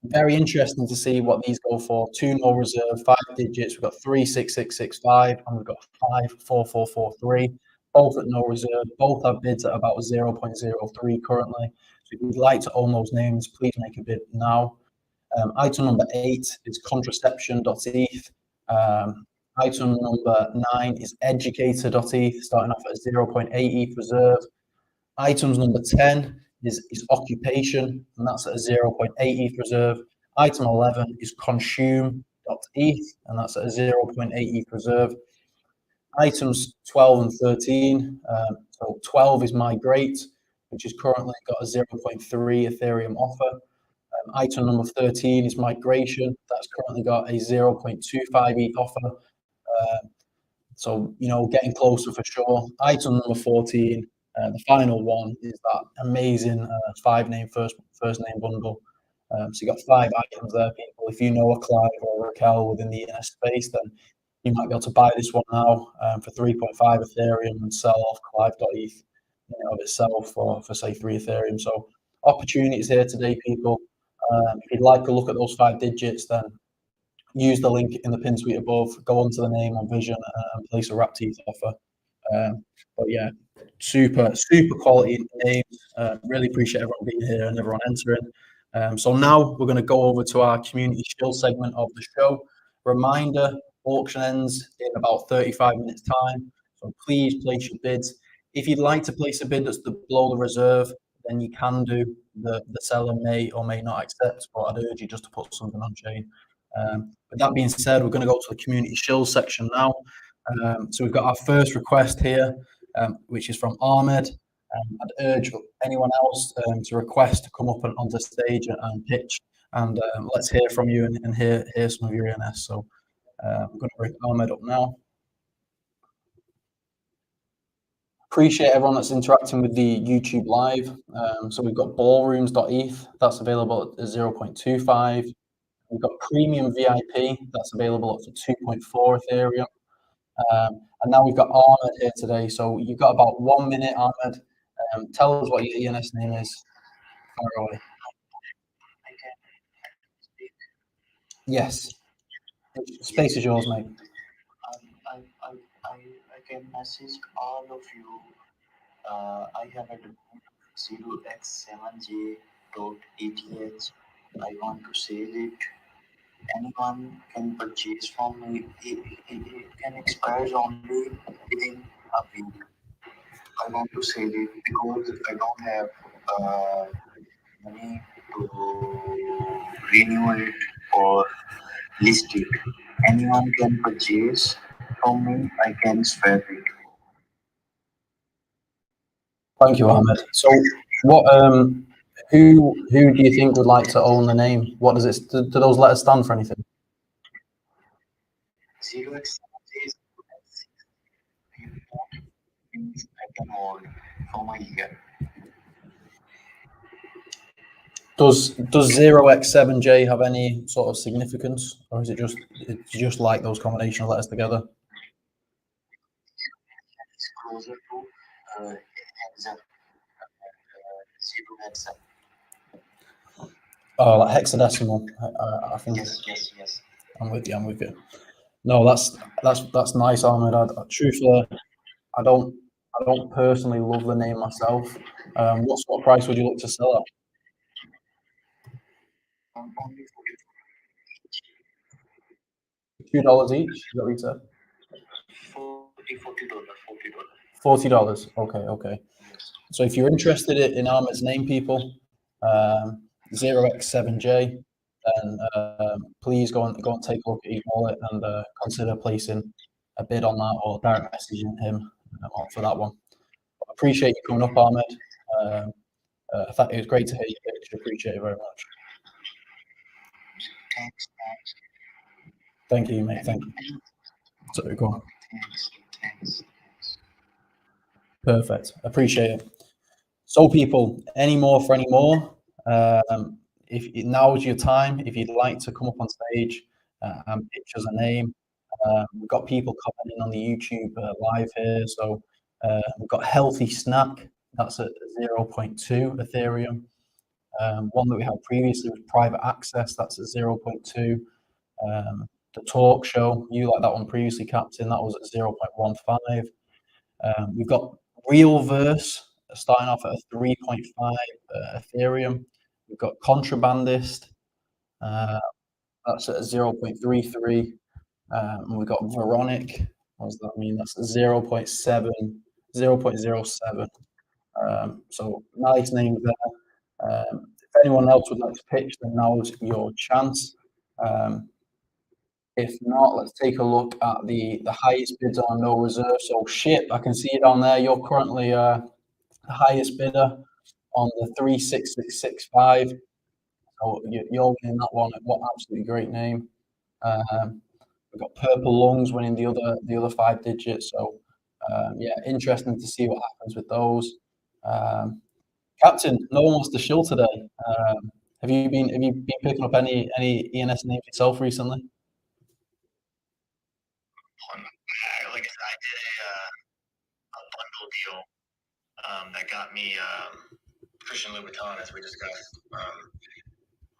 very interesting to see what these go for. 2 no reserve, 5 digits. We've got 36665 and we've got 54443, both at no reserve. Both have bids at about 0.03 currently. So if you'd like to own those names, please make a bid now. Item number 8 is Contraception.eth. Item number 9 is Educator.eth, starting off at 0.8 ETH reserve. Items number 10 is Occupation, and that's at a 0.8 ETH reserve. Item 11 is Consume.eth, and that's at a 0.8 ETH reserve. Items 12 and 13, so 12 is Migrate, which is currently got a 0.3 Ethereum offer. Item number 13 is Migration, that's currently got a 0.25 ETH offer. So, you know, getting closer for sure. Item number 14, the final one, is that amazing 5-name first name bundle. So you got 5 items there, people. If you know a Clive or a Raquel within the ENS space, then you might be able to buy this one now for 3.5 Ethereum and sell off Clive.eth of itself for say 3 Ethereum. So opportunities here today, people. If you'd like to look at those 5 digits, then use the link in the pin tweet above, go onto the name on Vision and place a wrapped ETH offer. But yeah, super quality names. Really appreciate everyone being here and everyone entering. So now we're going to go over to our community shield segment of the show. Reminder, auction ends in about 35 minutes time. So please place your bids. If you'd like to place a bid that's below the reserve, then you can do. The seller may or may not accept, but I'd urge you just to put something on chain. With that being said, we're going to go to the community shield section now. So we've got our first request here, which is from Ahmed. I'd urge anyone else to request to come up and onto stage and pitch, and let's hear from you and hear some of your ENS. So I'm going to bring Ahmed up now. Appreciate everyone that's interacting with the YouTube live. So we've got ballrooms.eth, that's available at 0.25. We've got Premium VIP, that's available up to 2.4 Ethereum. And now we've got Ahmed here today. So you've got about 1 minute, Ahmed. Tell us what your ENS name is. Fire away. Yes. Space is yours, mate. I can message all of you. I have a 0x7j.eth. I want to save it. Anyone can purchase from me. It can expire only within a week. I want to save it because I don't have money to renew it or list it. Anyone can purchase from me. I can swap it. Thank you, Ahmed. So what who do you think would like to own the name? What does it do those letters stand for anything? 0x7j means I can hold for a year. Does 0x7j have any sort of significance, or is it just like those combination of letters together? It's closer to hexa, 0 hexa. Oh, like hexadecimal. I think. Yes. I'm with you. No, that's nice, Ahmed. Truthfully, I don't personally love the name myself. What sort of price would you look to sell at? Only $2 each. Is that what you said? $40. $40. Okay. So if you're interested in Ahmed's name, people, 0x7J, then please go and take a look at his wallet and consider placing a bid on that or direct messaging him for that one. I appreciate you coming up, Ahmed. It was great to hear your pitch. Appreciate it very much. Thanks. Thank you, mate. Thank you. Sorry, go on. Thanks. Perfect. Appreciate it. So, people, any more? If now is your time, if you'd like to come up on stage and pitch us a name, we've got people coming in on the YouTube live here. So we've got Healthy Snack. That's at 0.2 Ethereum. One that we had previously was Private Access. That's at 0.2. The Talk Show, you like that one previously, Captain. That was at 0.15. We've got Realverse starting off at a 3.5 Ethereum. We've got Contrabandist. That's at 0.33. And we've got Veronic. What does that mean? That's 0.7. So nice names there. If anyone else would like to pitch, then now's your chance. If not, let's take a look at the highest bids on no reserve. So Ship, I can see it on there. You're currently the highest bidder on the 36665. So you're winning that one. What absolutely great name. We've got Purple Lungs winning the other 5 digits. So yeah, interesting to see what happens with those. Captain, no one wants to shill today. Have you been picking up any ENS names yourself recently? Like I said, I did a bundle deal that got me Christian Louboutin, as we discussed.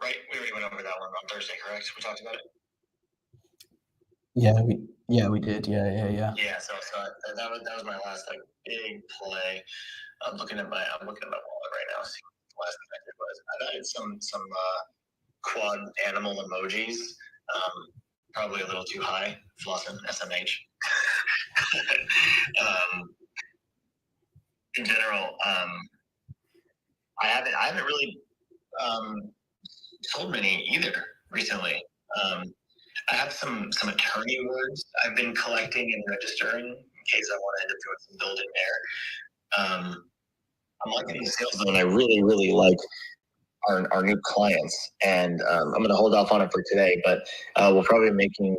Right, we already went over that one on Thursday, correct? We talked about it. Yeah, we did. Yeah. Yeah, so that was my last like big play. I'm looking at my wallet right now. See what the last thing I did was I added some quad animal emojis. Probably a little too high. Flossing SMH. In general, I haven't really sold many either recently. I have some attorney words I've been collecting and registering in case I want to end up doing some building there. I'm liking the sales though, and I really, really like our new clients. And I'm going to hold off on it for today, but we'll probably be making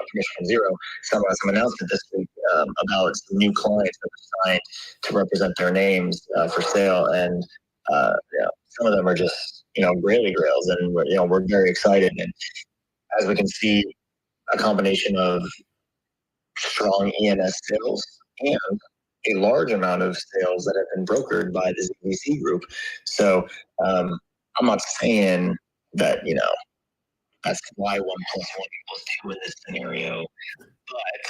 Commission from Zero some announcement this week about some new clients that were signed to represent their names for sale, and some of them are just Graily Grails, and we're very excited. And as we can see, a combination of strong ENS sales and a large amount of sales that have been brokered by the ZZC Group. So I'm not saying that that's why 1 + 1 = 2 in this scenario, but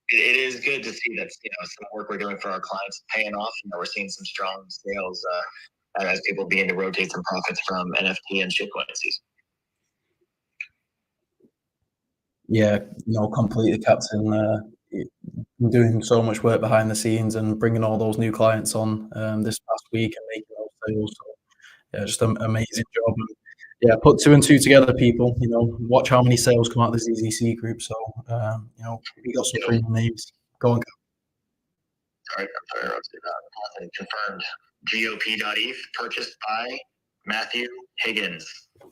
it is good to see that some work we're doing for our clients is paying off. We're seeing some strong sales as people begin to rotate some profits from NFT and shitcoins. Yeah, completely, Captain. Doing so much work behind the scenes and bringing all those new clients on this past week and making those sales. So, yeah, just an amazing job. And, yeah, put 2 and 2 together, people. Watch how many sales come out of the ZZC Group. So, we got some premium names. Go on. Sorry, confirmed. GOP.eth purchased by Matthew Higgins.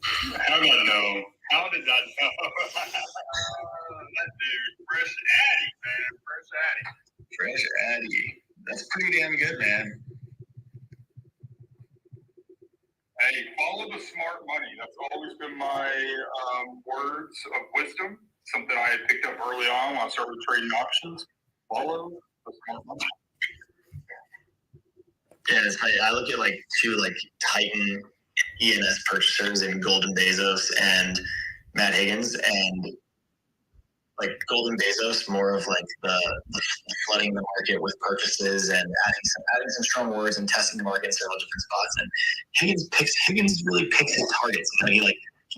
How did I know? How did I know? That dude, Fresh Addy, man. Fresh Addy. That's pretty damn good, man. Hey, follow the smart money. That's always been my words of wisdom. Something I had picked up early on when I started trading options. Follow the smart money. Yeah, it's funny. I look at 2 Titan ENS purchasers in Golden Bezos and Matt Higgins, and Golden Bezos more of the flooding the market with purchases and adding some strong words and testing the market in several different spots. And Higgins really picks his targets. He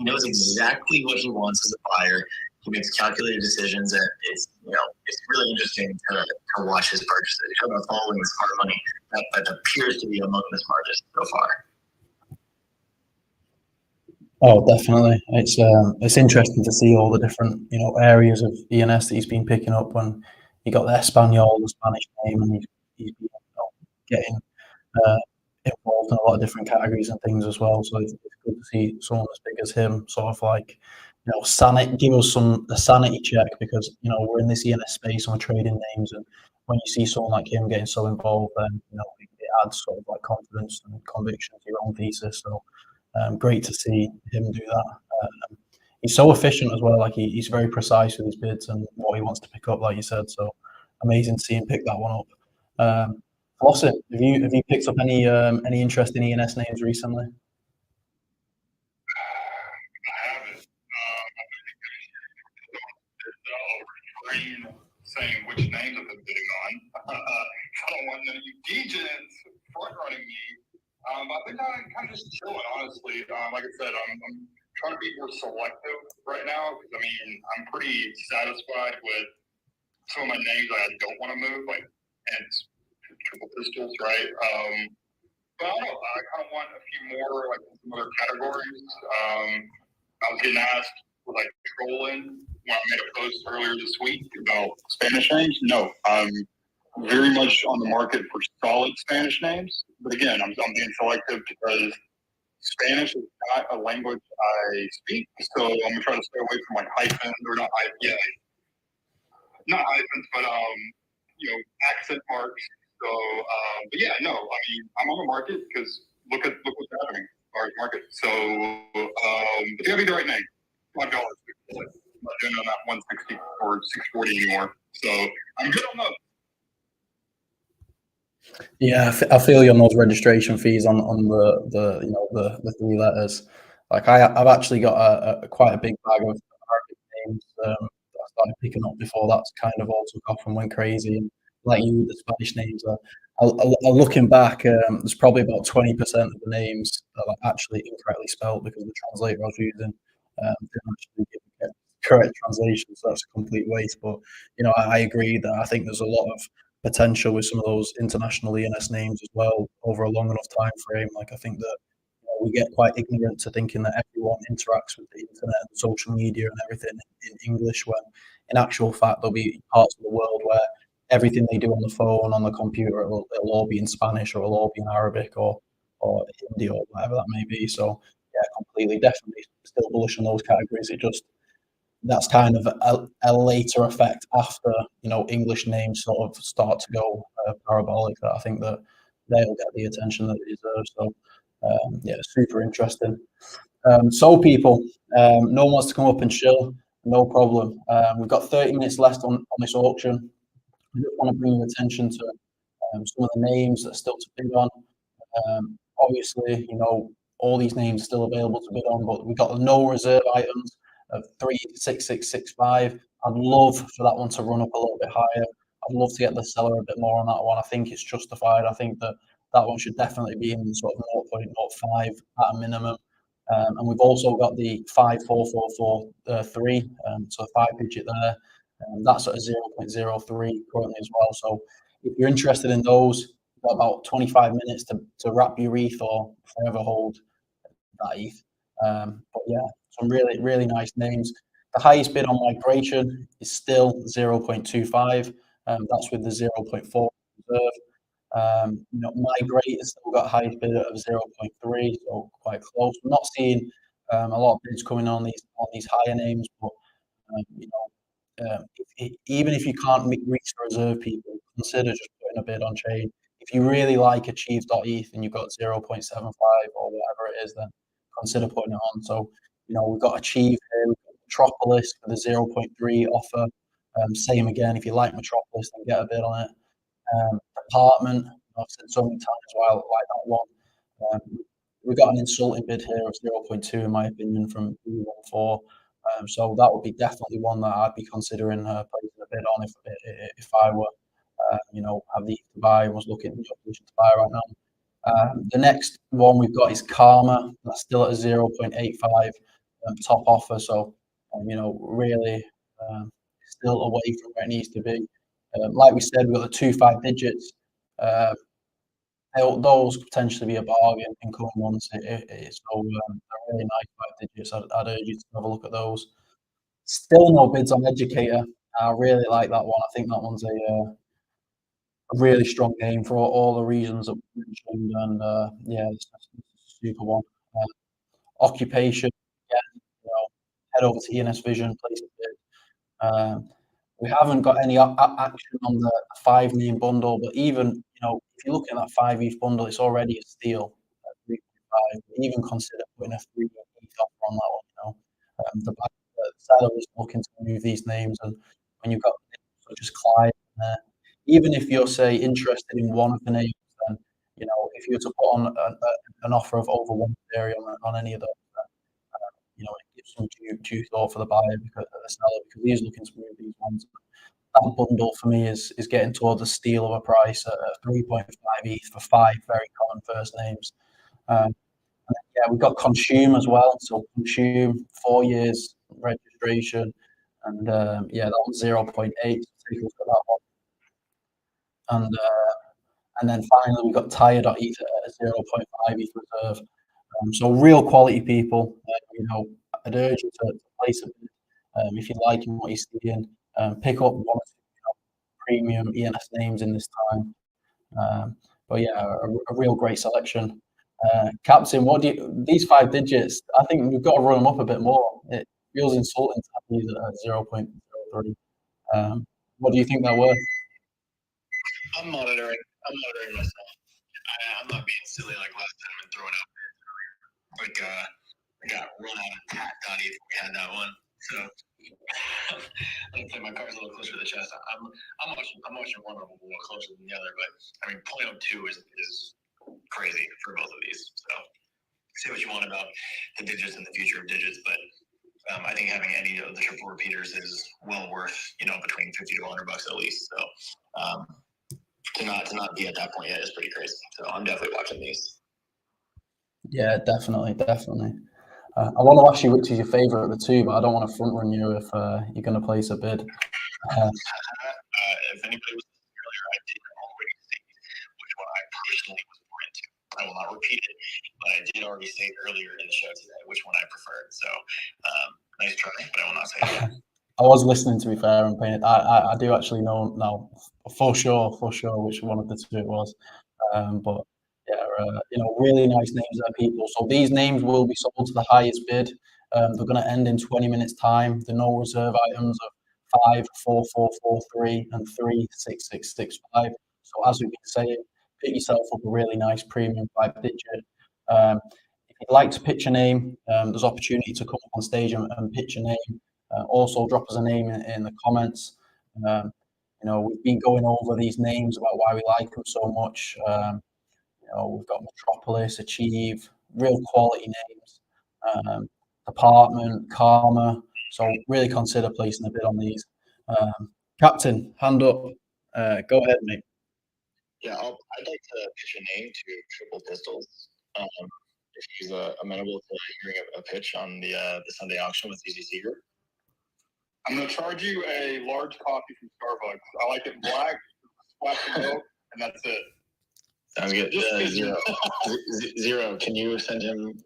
He knows exactly what he wants as a buyer. He makes calculated decisions, and it's really interesting to watch his purchases. He's talking about following the smart money that appears to be among the smartest so far. Oh, definitely. It's interesting to see all the different areas of ENS that he's been picking up. When you got the Espanol, the Spanish name, and he's been getting involved in a lot of different categories and things as well. So it's good to see someone as big as him sort of like give us a sanity check, because we're in this ENS space and we're trading names, and when you see someone like him getting so involved, then it adds sort of like confidence and conviction to your own thesis. So great to see him do that. He's so efficient as well. Like he's very precise with his bids and what he wants to pick up, like you said. So amazing to see him pick that one up. Flossin, have you picked up any interesting ENS names recently? Saying which names I've been bidding on. I don't want none of you degens front running me. I've been kind of just chilling, honestly. Like I said, I'm trying to be more selective right now, because I'm pretty satisfied with some of my names that I don't want to move, like ENS, triple pistols, right? But I don't know. I kind of want a few more, like some other categories. I was getting asked, was I trolling when I made a post earlier this week about Spanish names? No, I'm very much on the market for solid Spanish names. But again, I'm being selective because Spanish is not a language I speak, so I'm gonna try to stay away from like hyphens or not hyphens, but accent marks. So, but yeah, no, I'm on the market because look what's happening as far as market. So, it's gotta be the right name. $5. I'm not doing it on that 160 or 640 anymore. So I'm good on those. Yeah, I feel you on those registration fees on the 3 letters. Like I've actually got a quite a big bag of Arabic names that I started picking up before that's kind of all took off and went crazy. And like you, the Spanish names are looking back. There's probably about 20% of the names that are actually incorrectly spelled because the translator I was using didn't actually give the correct translation. So that's a complete waste. But I agree that I think there's a lot of potential with some of those international ENS names as well over a long enough time frame. Like I think that we get quite ignorant to thinking that everyone interacts with the internet and social media and everything in English, when in actual fact there'll be parts of the world where everything they do on the phone, on the computer, it'll all be in Spanish, or it'll all be in Arabic, or Hindi, or whatever that may be. So yeah, completely, definitely still bullish on those categories. It just that's kind of a later effect after English names sort of start to go parabolic, that I think that they'll get the attention that they deserve. So yeah, super interesting. So people, no one wants to come up and chill, no problem. We've got 30 minutes left on this auction. I just want to bring your attention to some of the names that are still to bid on. Obviously, all these names are still available to bid on, but we've got the no reserve items of 36665. I'd love for that one to run up a little bit higher. I'd love to get the seller a bit more on that one. I think it's justified. I think that one should definitely be in sort of 0.05 at a minimum. And we've also got the 54443, so a 5-digit there. That's at a 0.03 currently as well. So if you're interested in those, you've got about 25 minutes to wrap your ETH or forever hold that ETH. But yeah, some really, really nice names. The highest bid on migration is still 0.25. That's with the 0.4 reserve. Migrate has still got highest bid of 0.3, so quite close. We're not seeing a lot of bids coming on these higher names, but even if you can't reach the reserve, people consider just putting a bid on chain. If you really like Achieve.eth and you've got 0.75 or whatever it is, then consider putting it on. So, we've got Achieve here, we've got Metropolis with a 0.3 offer. Same again, if you like Metropolis, then get a bid on it. Apartment, I've said so many times why I like that one. We've got an insulting bid here of 0.2, in my opinion, from B14. So that would be definitely one that I'd be considering placing a bid on if I were, have the to buy and was looking in the position to buy right now. The next one we've got is Karma. That's still at a 0.85. top offer. So, really still away from where it needs to be. Like we said, we've got the 2 5 digits. Uh, those could potentially be a bargain in coming months. So they're really nice 5 digits. I'd urge you to have a look at those. Still no bids on Educator. I really like that one. I think that one's a really strong game for all the reasons that we mentioned, and yeah, it's a super one. Occupation, yeah, head over to ENS Vision, place a bid. We haven't got any action on the 5 name bundle, but even if you look at that 5 ETH bundle, it's already a steal at 3.5. Even consider putting a 3 ETH offer on that one. The seller is looking to move these names, and when you've got names such as Clyde in there, even if you're say interested in one of the names, then if you were to put on an offer of over 1 Ethereum on any of those, it gives some due thought for the buyer because the seller because he's looking to move these ones. That bundle for me is getting towards a steal of a price at 3.5 ETH for 5 very common first names. Yeah, we've got Consume as well. So Consume, 4 years registration, and yeah, that one's 0.8. Take a look at that one. And then finally, we've got Tire.eth at 0.5 ETH reserve. So real quality people. I'd urge you to place a bid if you're liking what you're seeing. Pick up one or two premium ENS names in this time. But yeah, a real great selection. Captain, these 5 digits? I think we've got to run them up a bit more. It feels insulting to have these at 0.03. What do you think they're worth? I'm monitoring myself. I'm not being silly like last time and throwing out like I got run out of Tat.eth when we had that one. So I'm play my cards a little closer to the chest. I'm watching one of them a little closer than the other, but I mean 0.02 is crazy for both of these. So say what you want about the digits and the future of digits, but I think having any of the triple repeaters is well worth between $50 to $100 at least. So to not be at that point yet is pretty crazy. So I'm definitely watching these. Yeah, definitely. I want to ask you which is your favourite of the two, but I don't want to front run you if you're going to place a bid. If anybody was listening earlier, I did already say which one I personally was more into. I will not repeat it, but I did already say earlier in the show today which one I preferred. So nice try, but I will not say it again. I was listening, to be fair, and paying it. I do actually know now for sure which one of the two it was. But yeah, really nice names there, people. So these names will be sold to the highest bid. They're going to end in 20 minutes time. The no reserve items of 5, 4, 4, 4, 3, and 3, 6, 6, 6, 5. So as we've been saying, pick yourself up a really nice premium 5 digit. If you'd like to pitch a name, there's opportunity to come up on stage and pitch a name. Also, drop us a name in the comments. We've been going over these names about why we like them so much. We've got Metropolis, Achieve, real quality names. Department, Karma. So really consider placing a bid on these. Captain, hand up. Go ahead, mate. Yeah, I'd like to pitch a name to Triple Pistols. If he's amenable to hearing a pitch on the Sunday auction with ZZC Group. I'm going to charge you a large coffee from Starbucks. I like it black, splash of milk, and that's it. Sounds good. Zero. Can you send him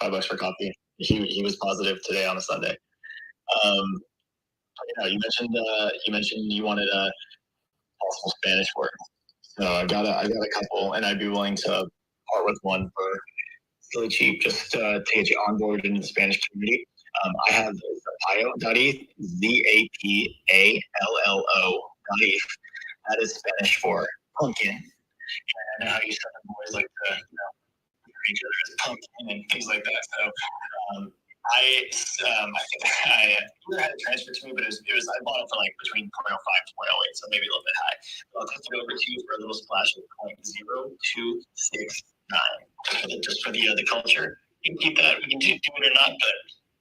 $5 for coffee? He was positive today on a Sunday. You mentioned you wanted a possible Spanish word. So I got a couple, and I'd be willing to part with one for really cheap, just to get you on board into the Spanish community. I have Zapallo.eth, ZAPALLO.eth. That is Spanish for pumpkin. And how you said boys like to, each other as pumpkin and things like that. So I think I either had it transferred to me, but it was I bought it for like between 0.05 to 0.08, so maybe a little bit high. So I'll text it over to you for a little splash of 0.0269, just for the culture. You can keep that. We can do it or not, but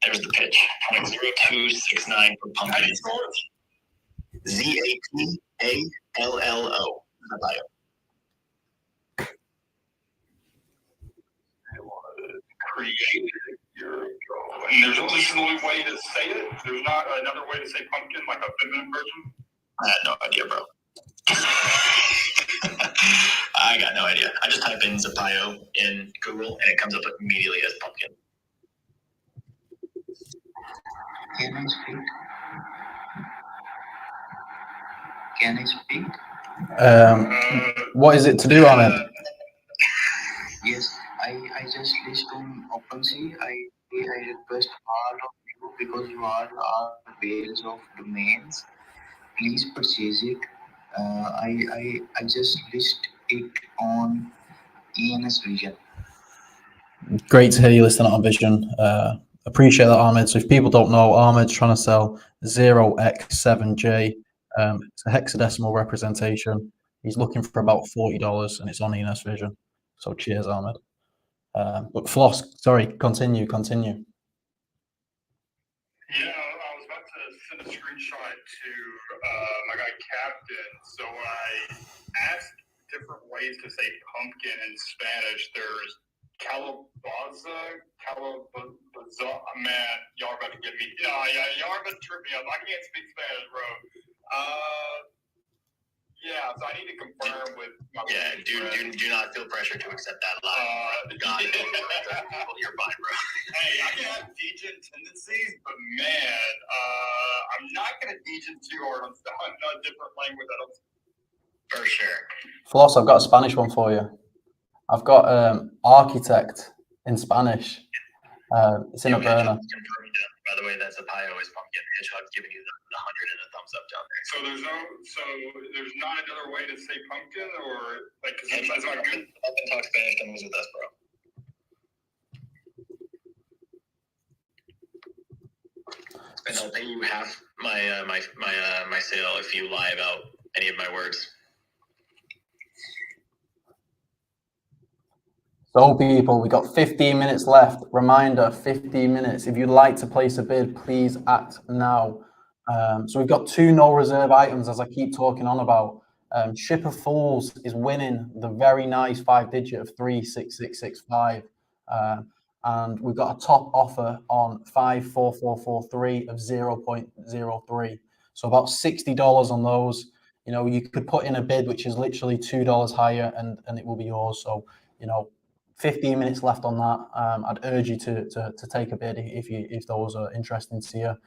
there's the pitch. 0.0269 for pumpkin. ZAPALLO. I want to create your drawing. And this is the only way to say it. There's not another way to say pumpkin, like a feminine version. I had no idea, bro. I got no idea. I just type in Zapio in Google and it comes up immediately as pumpkin. Can I speak? Can I speak? What is it to do, Ahmed? Yes, I just list on OpenSea. I request all of you because you all are whales of domains. Please purchase it. I just list it on ENS Vision. Great to hear you listening on Vision. Appreciate that, Ahmed. So if people don't know, Ahmed's trying to sell 0x7J. It's a hexadecimal representation. He's looking for about $40 and it's on ENS Vision. So cheers, Ahmed. But Floss, sorry, continue. Yeah, I was about to send a screenshot to my guy Captain. So I asked different ways to say pumpkin in Spanish. There's calabaza. Man, y'all are about to get me. Yeah, y'all are about to trip me up. I can't speak Spanish, bro. Yeah, so I need to confirm with my do not feel pressure to accept that lie. God, you're fine, bro. Hey, I can have degen tendencies, but man, I'm not going to degen too hard on a different language. I don't. For sure. Floss, I've got a Spanish one for you. I've got architect in Spanish. It's in a burner. By the way, that's a pie always pumpkin. Hedgehog's giving you the 100 and a thumbs up down there. So there's not another way to say pumpkin, or like because that's not good. Up and talk Spanish comes with us, bro. And I'll pay you half my sale if you lie about any of my words. So people, we got 15 minutes left. Reminder, 15 minutes. If you'd like to place a bid, please act now. So we've got 2 no reserve items, as I keep talking on about. Ship of Fools is winning the very nice 5-digit of 36665. And we've got a top offer on 54443 of 0.03. So about $60 on those. You know, you could put in a bid which is literally $2 higher and it will be yours. So, you know, 15 minutes left on that. I'd urge you to take a bid if those are interesting to you.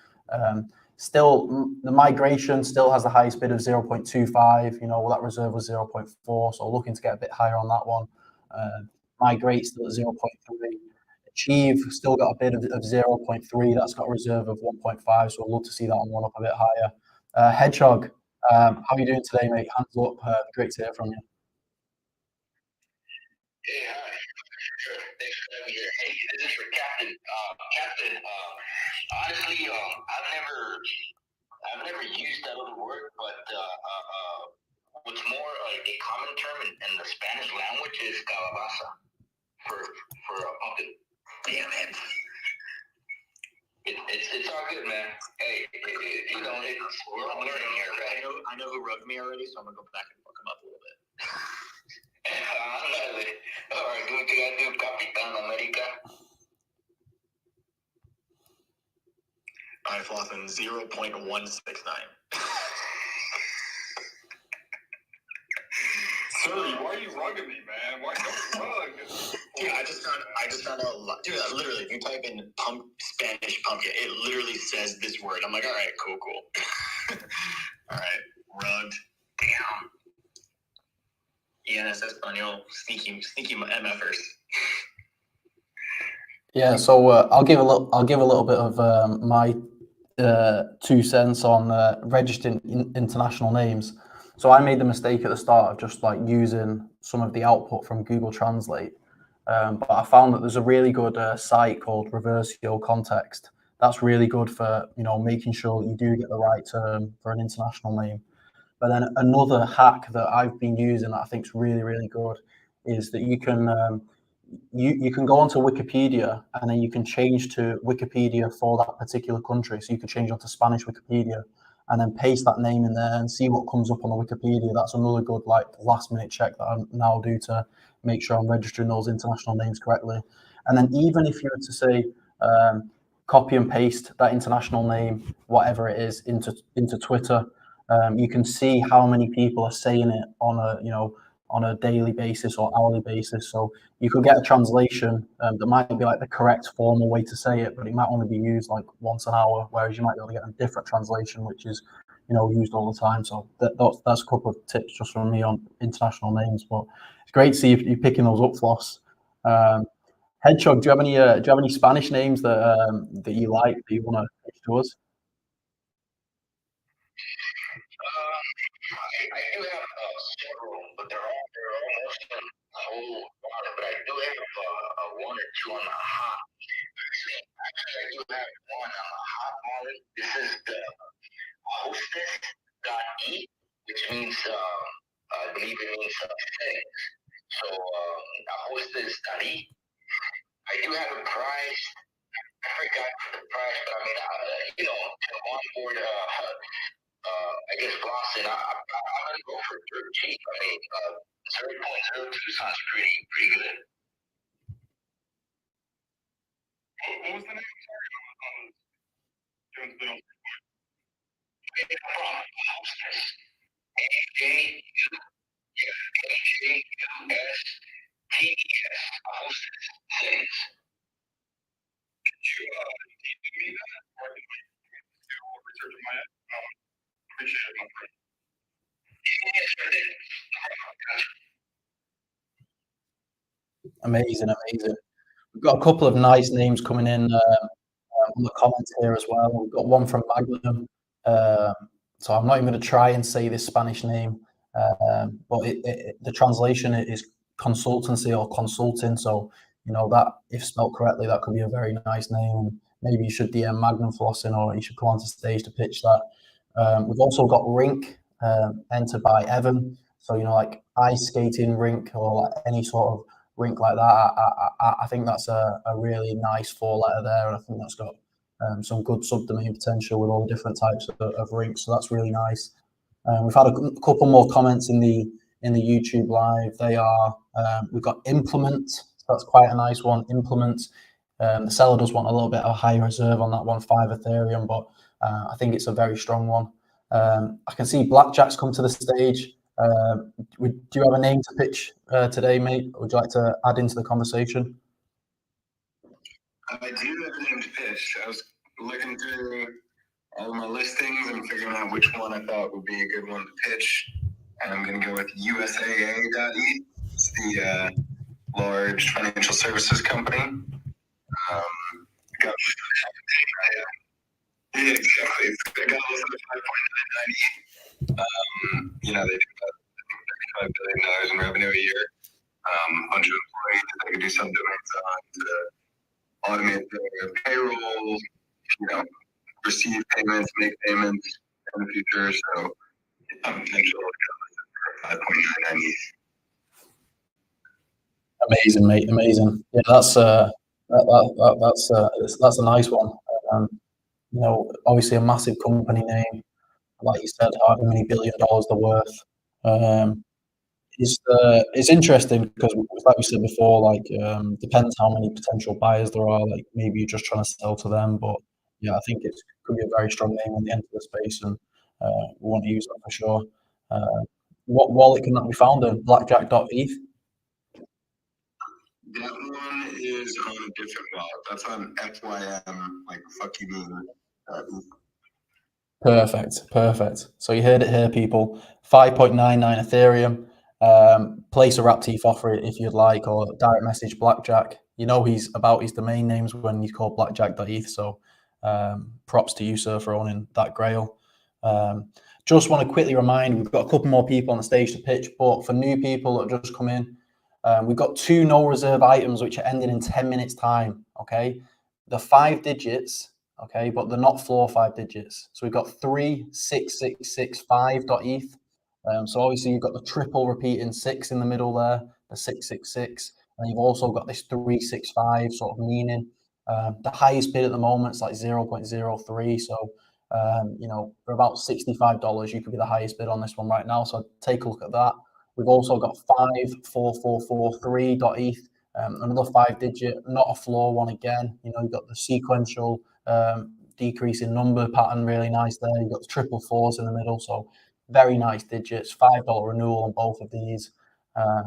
Still, the migration still has the highest bid of 0.25. You know, well, that reserve was 0.4, so looking to get a bit higher on that one. Migrate still at 0.3. Achieve still got a bid of 0.3. That's got a reserve of 1.5, so I'd love to see that one up a bit higher. Hedgehog, how are you doing today, mate? Hands up. Great to hear from you. Hey, hi. Sure. Thanks for having me here. Hey, this is for Captain. Captain, honestly, I've never used that other word, but what's more like a common term in the Spanish language is calabaza for a pumpkin. Damn it. It's all good, man. Hey, we're all learning here, right? I know who rubbed me already, so I'm gonna go back and fuck him up a little bit. All right, do what you gotta do, Capitan America. All right, Flossin, 0.169. Sir, why are you rugging me, man? Why don't you rug? Dude, I just found out. Dude, literally, if you type in Spanish pumpkin, it literally says this word. I'm like, all right, cool. All right, rugged. Damn. ENS Espanol, sneaky MFers. Yeah, so I'll give a little bit of my 2 cents on registering international names. So I made the mistake at the start of just like using some of the output from Google Translate, but I found that there's a really good site called Reversio Context. That's really good for making sure that you do get the right term for an international name. But then another hack that I've been using that I think is really, really good is that you can go onto Wikipedia and then you can change to Wikipedia for that particular country. So you could change onto Spanish Wikipedia and then paste that name in there and see what comes up on the Wikipedia. That's another good last minute check that I now do to make sure I'm registering those international names correctly. And then even if you were to say, copy and paste that international name, whatever it is, into Twitter, you can see how many people are saying it on a daily basis or hourly basis. So you could get a translation that might be like the correct formal way to say it, but it might only be used like once an hour, whereas you might be able to get a different translation, which is used all the time. So that's a couple of tips just from me on international names. But it's great to see you picking those up, Floss. Hedgehog, do you have any Spanish names that you like that you want to pitch to us? I do have several, but they're all mostly whole water. But I do have one or two on the hot. Actually, I do have one on the hot wallet. This is the hostess.e, which means I believe it means settings. So hostess.e. I do have a price. I forgot the price, but I mean, to onboard I guess Boston, I'm gonna go for dirt cheap. I mean, 0.02 sounds pretty good. What was the name? Sorry, Hostess. HAUSTES. Hostess. Settings. Could you DM me that? Or can we do research on my end? Appreciate it, my friend. Amazing. We've got a couple of nice names coming in on the comments here as well. We've got one from Magnum. So I'm not even going to try and say this Spanish name, but the translation is consultancy or consulting. So that, if spelled correctly, that could be a very nice name. Maybe you should DM Magnum Flossing, or you should come onto stage to pitch that. We've also got Rink, entered by Evan. So like ice skating rink or like any sort of rink like that. I think that's a really nice 4-letter there, and I think that's got some good subdomain potential with all the different types of rinks. So that's really nice. We've had a couple more comments in the YouTube live. They are we've got implement. So that's quite a nice one. Implement. The seller does want a little bit of a higher reserve on that one, 5 Ethereum, but I think it's a very strong one. I can see Blackjack's come to the stage. Do you have a name to pitch today, mate? Would you like to add into the conversation? I do have a name to pitch. I was looking through all of my listings and figuring out which one I thought would be a good one to pitch. And I'm going to go with USAA.E. It's the large financial services company. Yeah, exactly. They got listed at 5.99E. They do about $35 billion in revenue a year. Bunch of employees that they could do some domains on to automate their payroll, receive payments, make payments in the future. So potential to 5.99E. Amazing, mate. Amazing. Yeah, that's a nice one. Obviously a massive company name, like you said, however many $1 billion they're worth. It's interesting because, like we said before, depends how many potential buyers there are. Like maybe you're just trying to sell to them, but yeah, I think it could be a very strong name on the end of the space, and we want to use that for sure. What wallet can that be found in? Blackjack.eth. That one is on a different wallet. That's on FYM, like fuck you mean. Perfect. So you heard it here, people. 5.99 Ethereum. Place a Rapteeth offer if you'd like, or direct message Blackjack. He's about his domain names when he's called blackjack.eth. So props to you, sir, for owning that grail. Just want to quickly remind, we've got a couple more people on the stage to pitch, but for new people that just come in, we've got 2 no reserve items which are ending in 10 minutes time. Okay, the 5 digits. Okay, but they're not floor 5 digits. So we've got 36665.eth. So obviously you've got the triple repeating 6 in the middle there, the 666, and you've also got this 365 sort of meaning. The highest bid at the moment is like 0.03. So for about $65, you could be the highest bid on this one right now. So take a look at that. We've also got 54443.eth. Another 5-digit, not a floor one again. You know, you've got the sequential decrease in number pattern, really nice there. You've got the triple fours in the middle, so very nice digits. $5 renewal on both of these.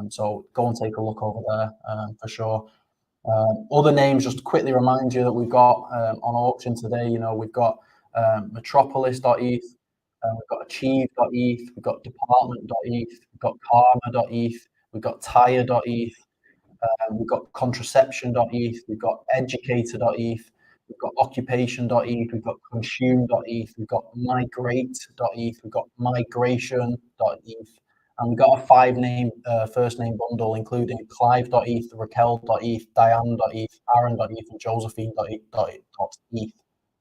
So go and take a look over there for sure. Other names, just to quickly remind you that we've got on auction today, you know, we've got Metropolis.eth, we've got Achieve.eth, we've got Department.eth, we've got Karma.eth, we've got Tire.eth, we've got Contraception.eth, we've got Educator.eth, we've got Occupation.eth, we've got Consume.eth, we've got Migrate.eth, we've got Migration.eth, and we've got a 5-name first name bundle, including Clive.eth, Raquel.eth, Diane.eth, Aaron.eth, and Josephine.eth.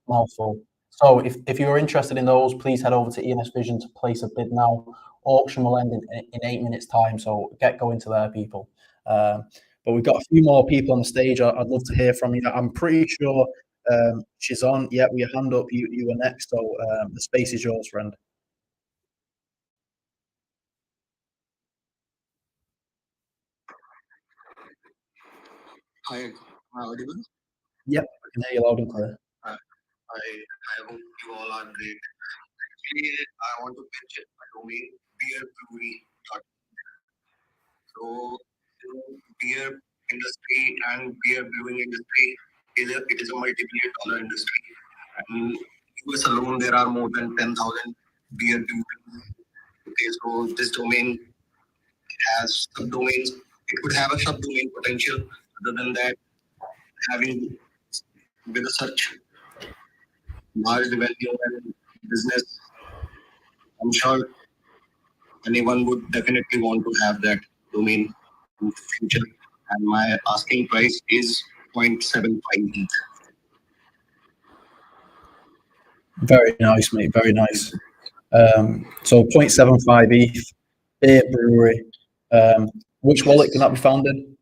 Mouthful. So if you're interested in those, please head over to ENS Vision to place a bid now. Auction will end in 8 minutes time, so get going to there, people. But we've got a few more people on the stage. I'd love to hear from you. I'm pretty sure she's on. Yeah, with your hand up, you were next. So the space is yours, friend. Hi, am I audible? Yep, I can hear you loud and clear. I hope you all are great. Actually, I want to pitch a domain, beer brewery. So, beer industry and beer brewing industry it is a multi-billion dollar industry. And US alone, there are more than 10,000 beer breweries. Okay, so this domain has subdomains. It could have a subdomain potential. Other than that, having with such large revenue and business, I'm sure anyone would definitely want to have that domain in the future. And my asking price is 0.75 ETH. Very nice, mate. Very nice. So 0.75 ETH, beer brewery. Which wallet can that be found in?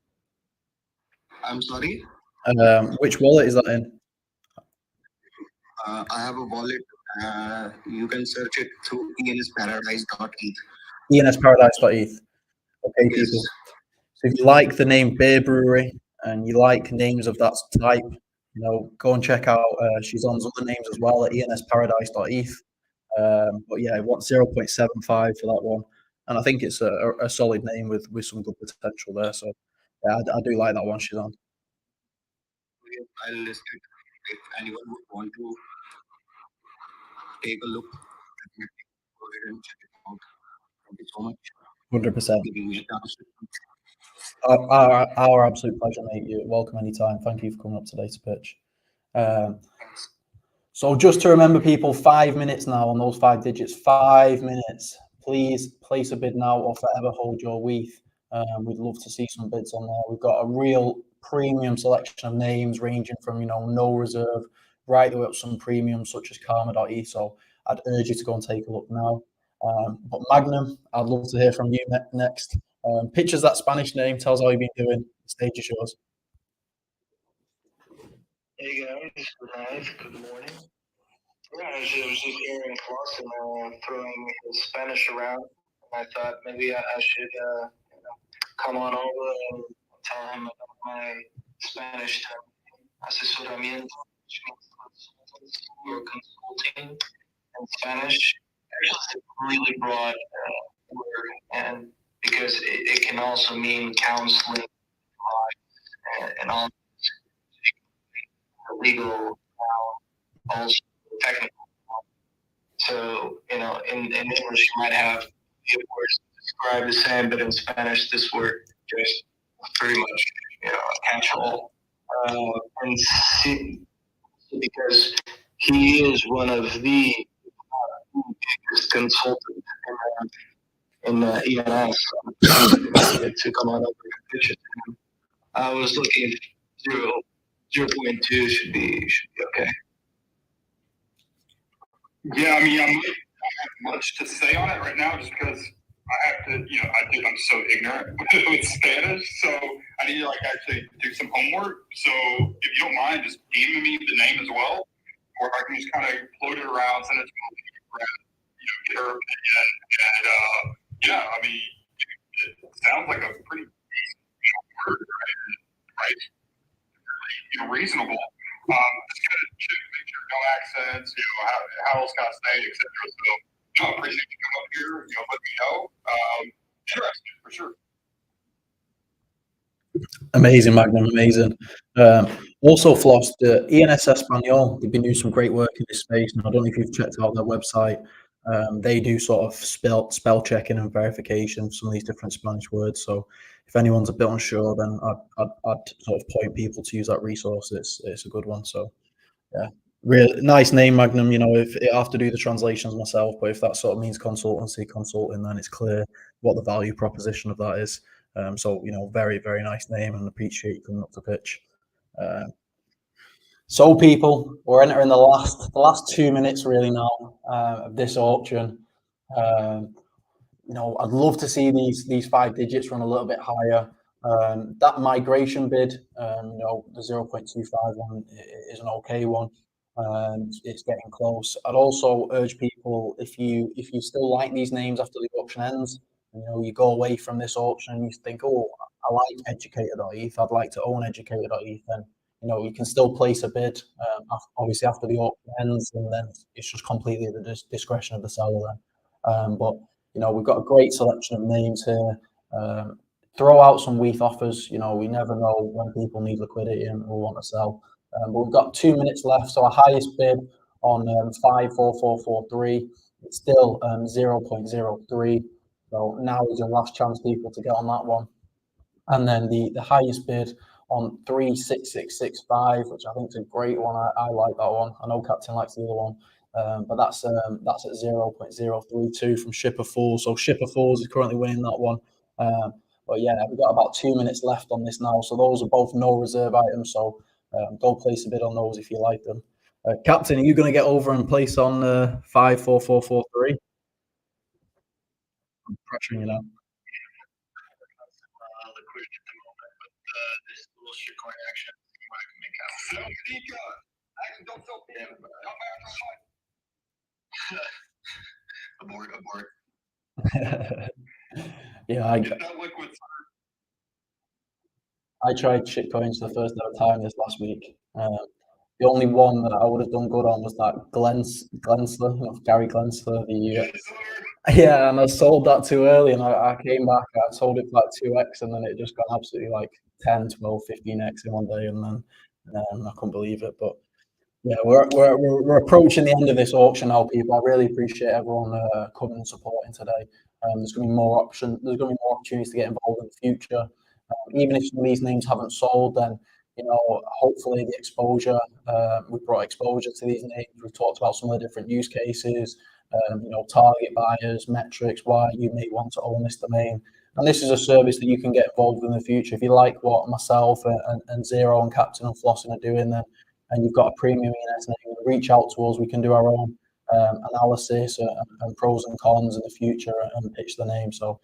I'm sorry. Which wallet is that in? I have a wallet. You can search it through ensparadise.eth. ENSparadise.eth. Okay, Yes. people. So if you like the name Beer Brewery and you like names of that type, you know, go and check out Shizon's other names as well at ensparadise.eth. But yeah, I want 0.75 for that one. And I think it's a solid name with some good potential there. So yeah, I do like that one, Shizon. I'll list it if anyone would want to take a look. Definitely go ahead and check it out. Thank you so much 100%. for giving me a chance. Our absolute pleasure, mate. You're welcome anytime. Thank you for coming up today to pitch. So just to remember, people, 5 minutes now on those 5 digits. 5 minutes. Please place a bid now or forever hold your wreath. We'd love to see some bids on there. We've got a real premium selection of names ranging from, you know, no reserve right the way up to some premiums such as Karma.e. So I'd urge you to go and take a look now. But Magnum, I'd love to hear from you next. Pictures that Spanish name, tell us how you've been doing. The stage is yours. Hey guys, good morning. Yeah, I was just hearing Clausen throwing his Spanish around, and I thought maybe I should come on over and tell him about my Spanish term, asesoramiento, which means consultancy or consulting in Spanish. Actually, it's a really broad word, and because it can also mean counseling, and all legal, also technical. So, you know, in English, you might have the words describe the same, but in Spanish, this word just pretty much, you know, a catch-all. And because he is one of the biggest consultants in ENS to come on over and pitch it to him. I was looking 0.2 should be okay. Yeah, I mean, I don't have much to say on it right now just because I have to, you know, I'm so ignorant with Spanish, so I need to like actually do some homework. So if you don't mind, just DM me the name as well, or I can just kind of float it around, send it to my you know, get her opinion, and yeah, I mean, it sounds like a pretty decent word, right? price, reasonable. Just gotta make sure no accents, how else can I say, etc. So, no, I appreciate you coming up here, let me know. Interesting for sure. Amazing, Magnum, amazing. Also, Floss, the ENS Espanol, they've been doing some great work in this space. And I don't know if you've checked out their website. They do sort of spell checking and verification of some of these different Spanish words. So if anyone's a bit unsure, then I'd sort of point people to use that resource. It's a good one. So yeah, really nice name, Magnum. If I have to do the translations myself, but if that sort of means consulting, then it's clear what the value proposition of that is. So very, very nice name, and appreciate you coming up to pitch. So people, we're entering the last 2 minutes really now of this auction. I'd love to see these 5 digits run a little bit higher. That migration bid, the 0.25 one is an okay one. It's getting close. I'd also urge people, if you still like these names after the auction ends, you go away from this auction and you think, oh, I like educator.eth, I'd like to own educator.eth, then you can still place a bid, obviously after the auction ends, and then it's just completely the discretion of the seller then. But we've got a great selection of names here. Throw out some WEETH offers. We never know when people need liquidity and will want to sell. But we've got 2 minutes left. So our highest bid on 54443, it's still 0.03. So now is your last chance, people, to get on that one. And then the highest bid on 36665, which I think is a great one. I like that one. I know Captain likes the other one. But that's at 0.032 from Shipper Fools. So Shipper Fools is currently winning that one. But yeah, we've got about 2 minutes left on this now. So those are both no reserve items. So go place a bid on those if you like them. Captain, are you going to get over and place on 54443? I'm pressuring you now. Liquidity at the moment, but this little shitcoin action, I can make out. So, Nika, don't feel bad. Abort. Yeah, I tried shitcoins for the first ever time this last week. The only one that I would have done good on was that Glensler, Gary Glensler. Yeah, and I sold that too early, and I came back, I sold it for like 2x, and then it just got absolutely like 10, 12, 15x in one day, and then I couldn't believe it. But yeah, we're approaching the end of this auction now, people. I really appreciate everyone coming and supporting today. There's going to be more options. There's going to be more opportunities to get involved in the future. Even if some of these names haven't sold, then hopefully the exposure. We've brought exposure to these names. We've talked about some of the different use cases. Target buyers, metrics, why you may want to own this domain. And this is a service that you can get involved in the future. If you like what myself and Zero and Captain and Flossing are doing, then and you've got a premium ENS name, reach out to us. We can do our own analysis and pros and cons in the future and pitch the name. So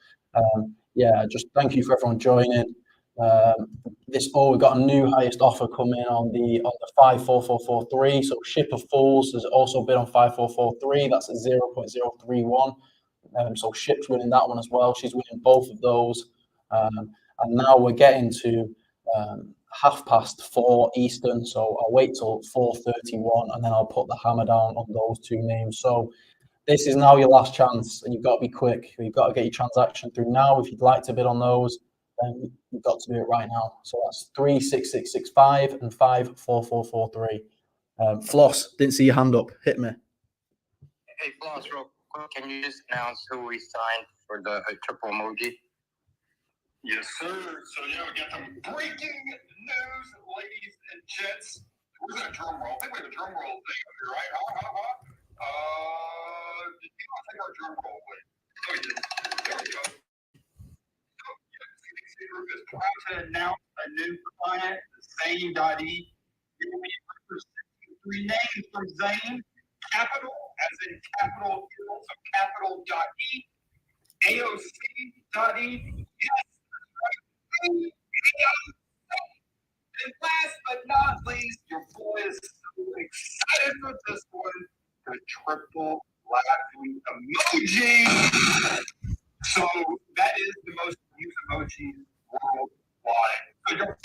yeah, just thank you for everyone joining. We've got a new highest offer coming on the 54443. So Ship of Fools has also been on 5443. That's at 0.031. So Ship's winning that one as well. She's winning both of those. And now we're getting to 4:30 Eastern. So I'll wait till 4:31 and then I'll put the hammer down on those two names. So this is now your last chance, and you've got to be quick. You've got to get your transaction through now. If you'd like to bid on those, then you've got to do it right now. So that's 36665 and 54443. Floss, didn't see your hand up. Hit me. Hey, Floss, real quick, can you just announce who we signed for the triple emoji? Yes, sir. So yeah, we got some breaking news, ladies and gents. Where's that drum roll? I think we have a drum roll thing up here, right? Did you not take our drum roll away? Oh, we did. There we go. So, ZZC Group is proud to announce a new client, Zane.e. It will be representing 3 names from Zane. Capital, as in capital, so capital.e, AOC.e, yes, right, and last but not least, your boy is so excited for this one, the triple laughing emoji. So that is the most used emoji worldwide. So your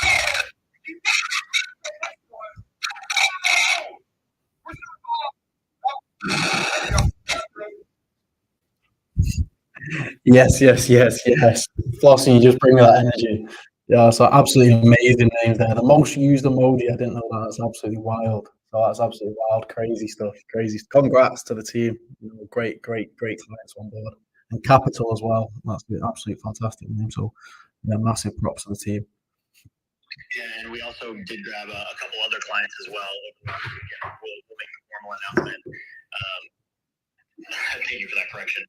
Yes. Flossy, you just bring that energy. Yeah, so absolutely amazing names there. The most used emoji, I didn't know that. That's absolutely wild. So that's absolutely wild, crazy stuff. Crazy. Congrats to the team. You know, great clients on board. And Capital as well. That's an absolute fantastic name. So yeah, massive props to the team. Yeah, and we also did grab a couple other clients as well. We'll make a formal announcement. Thank you for that correction.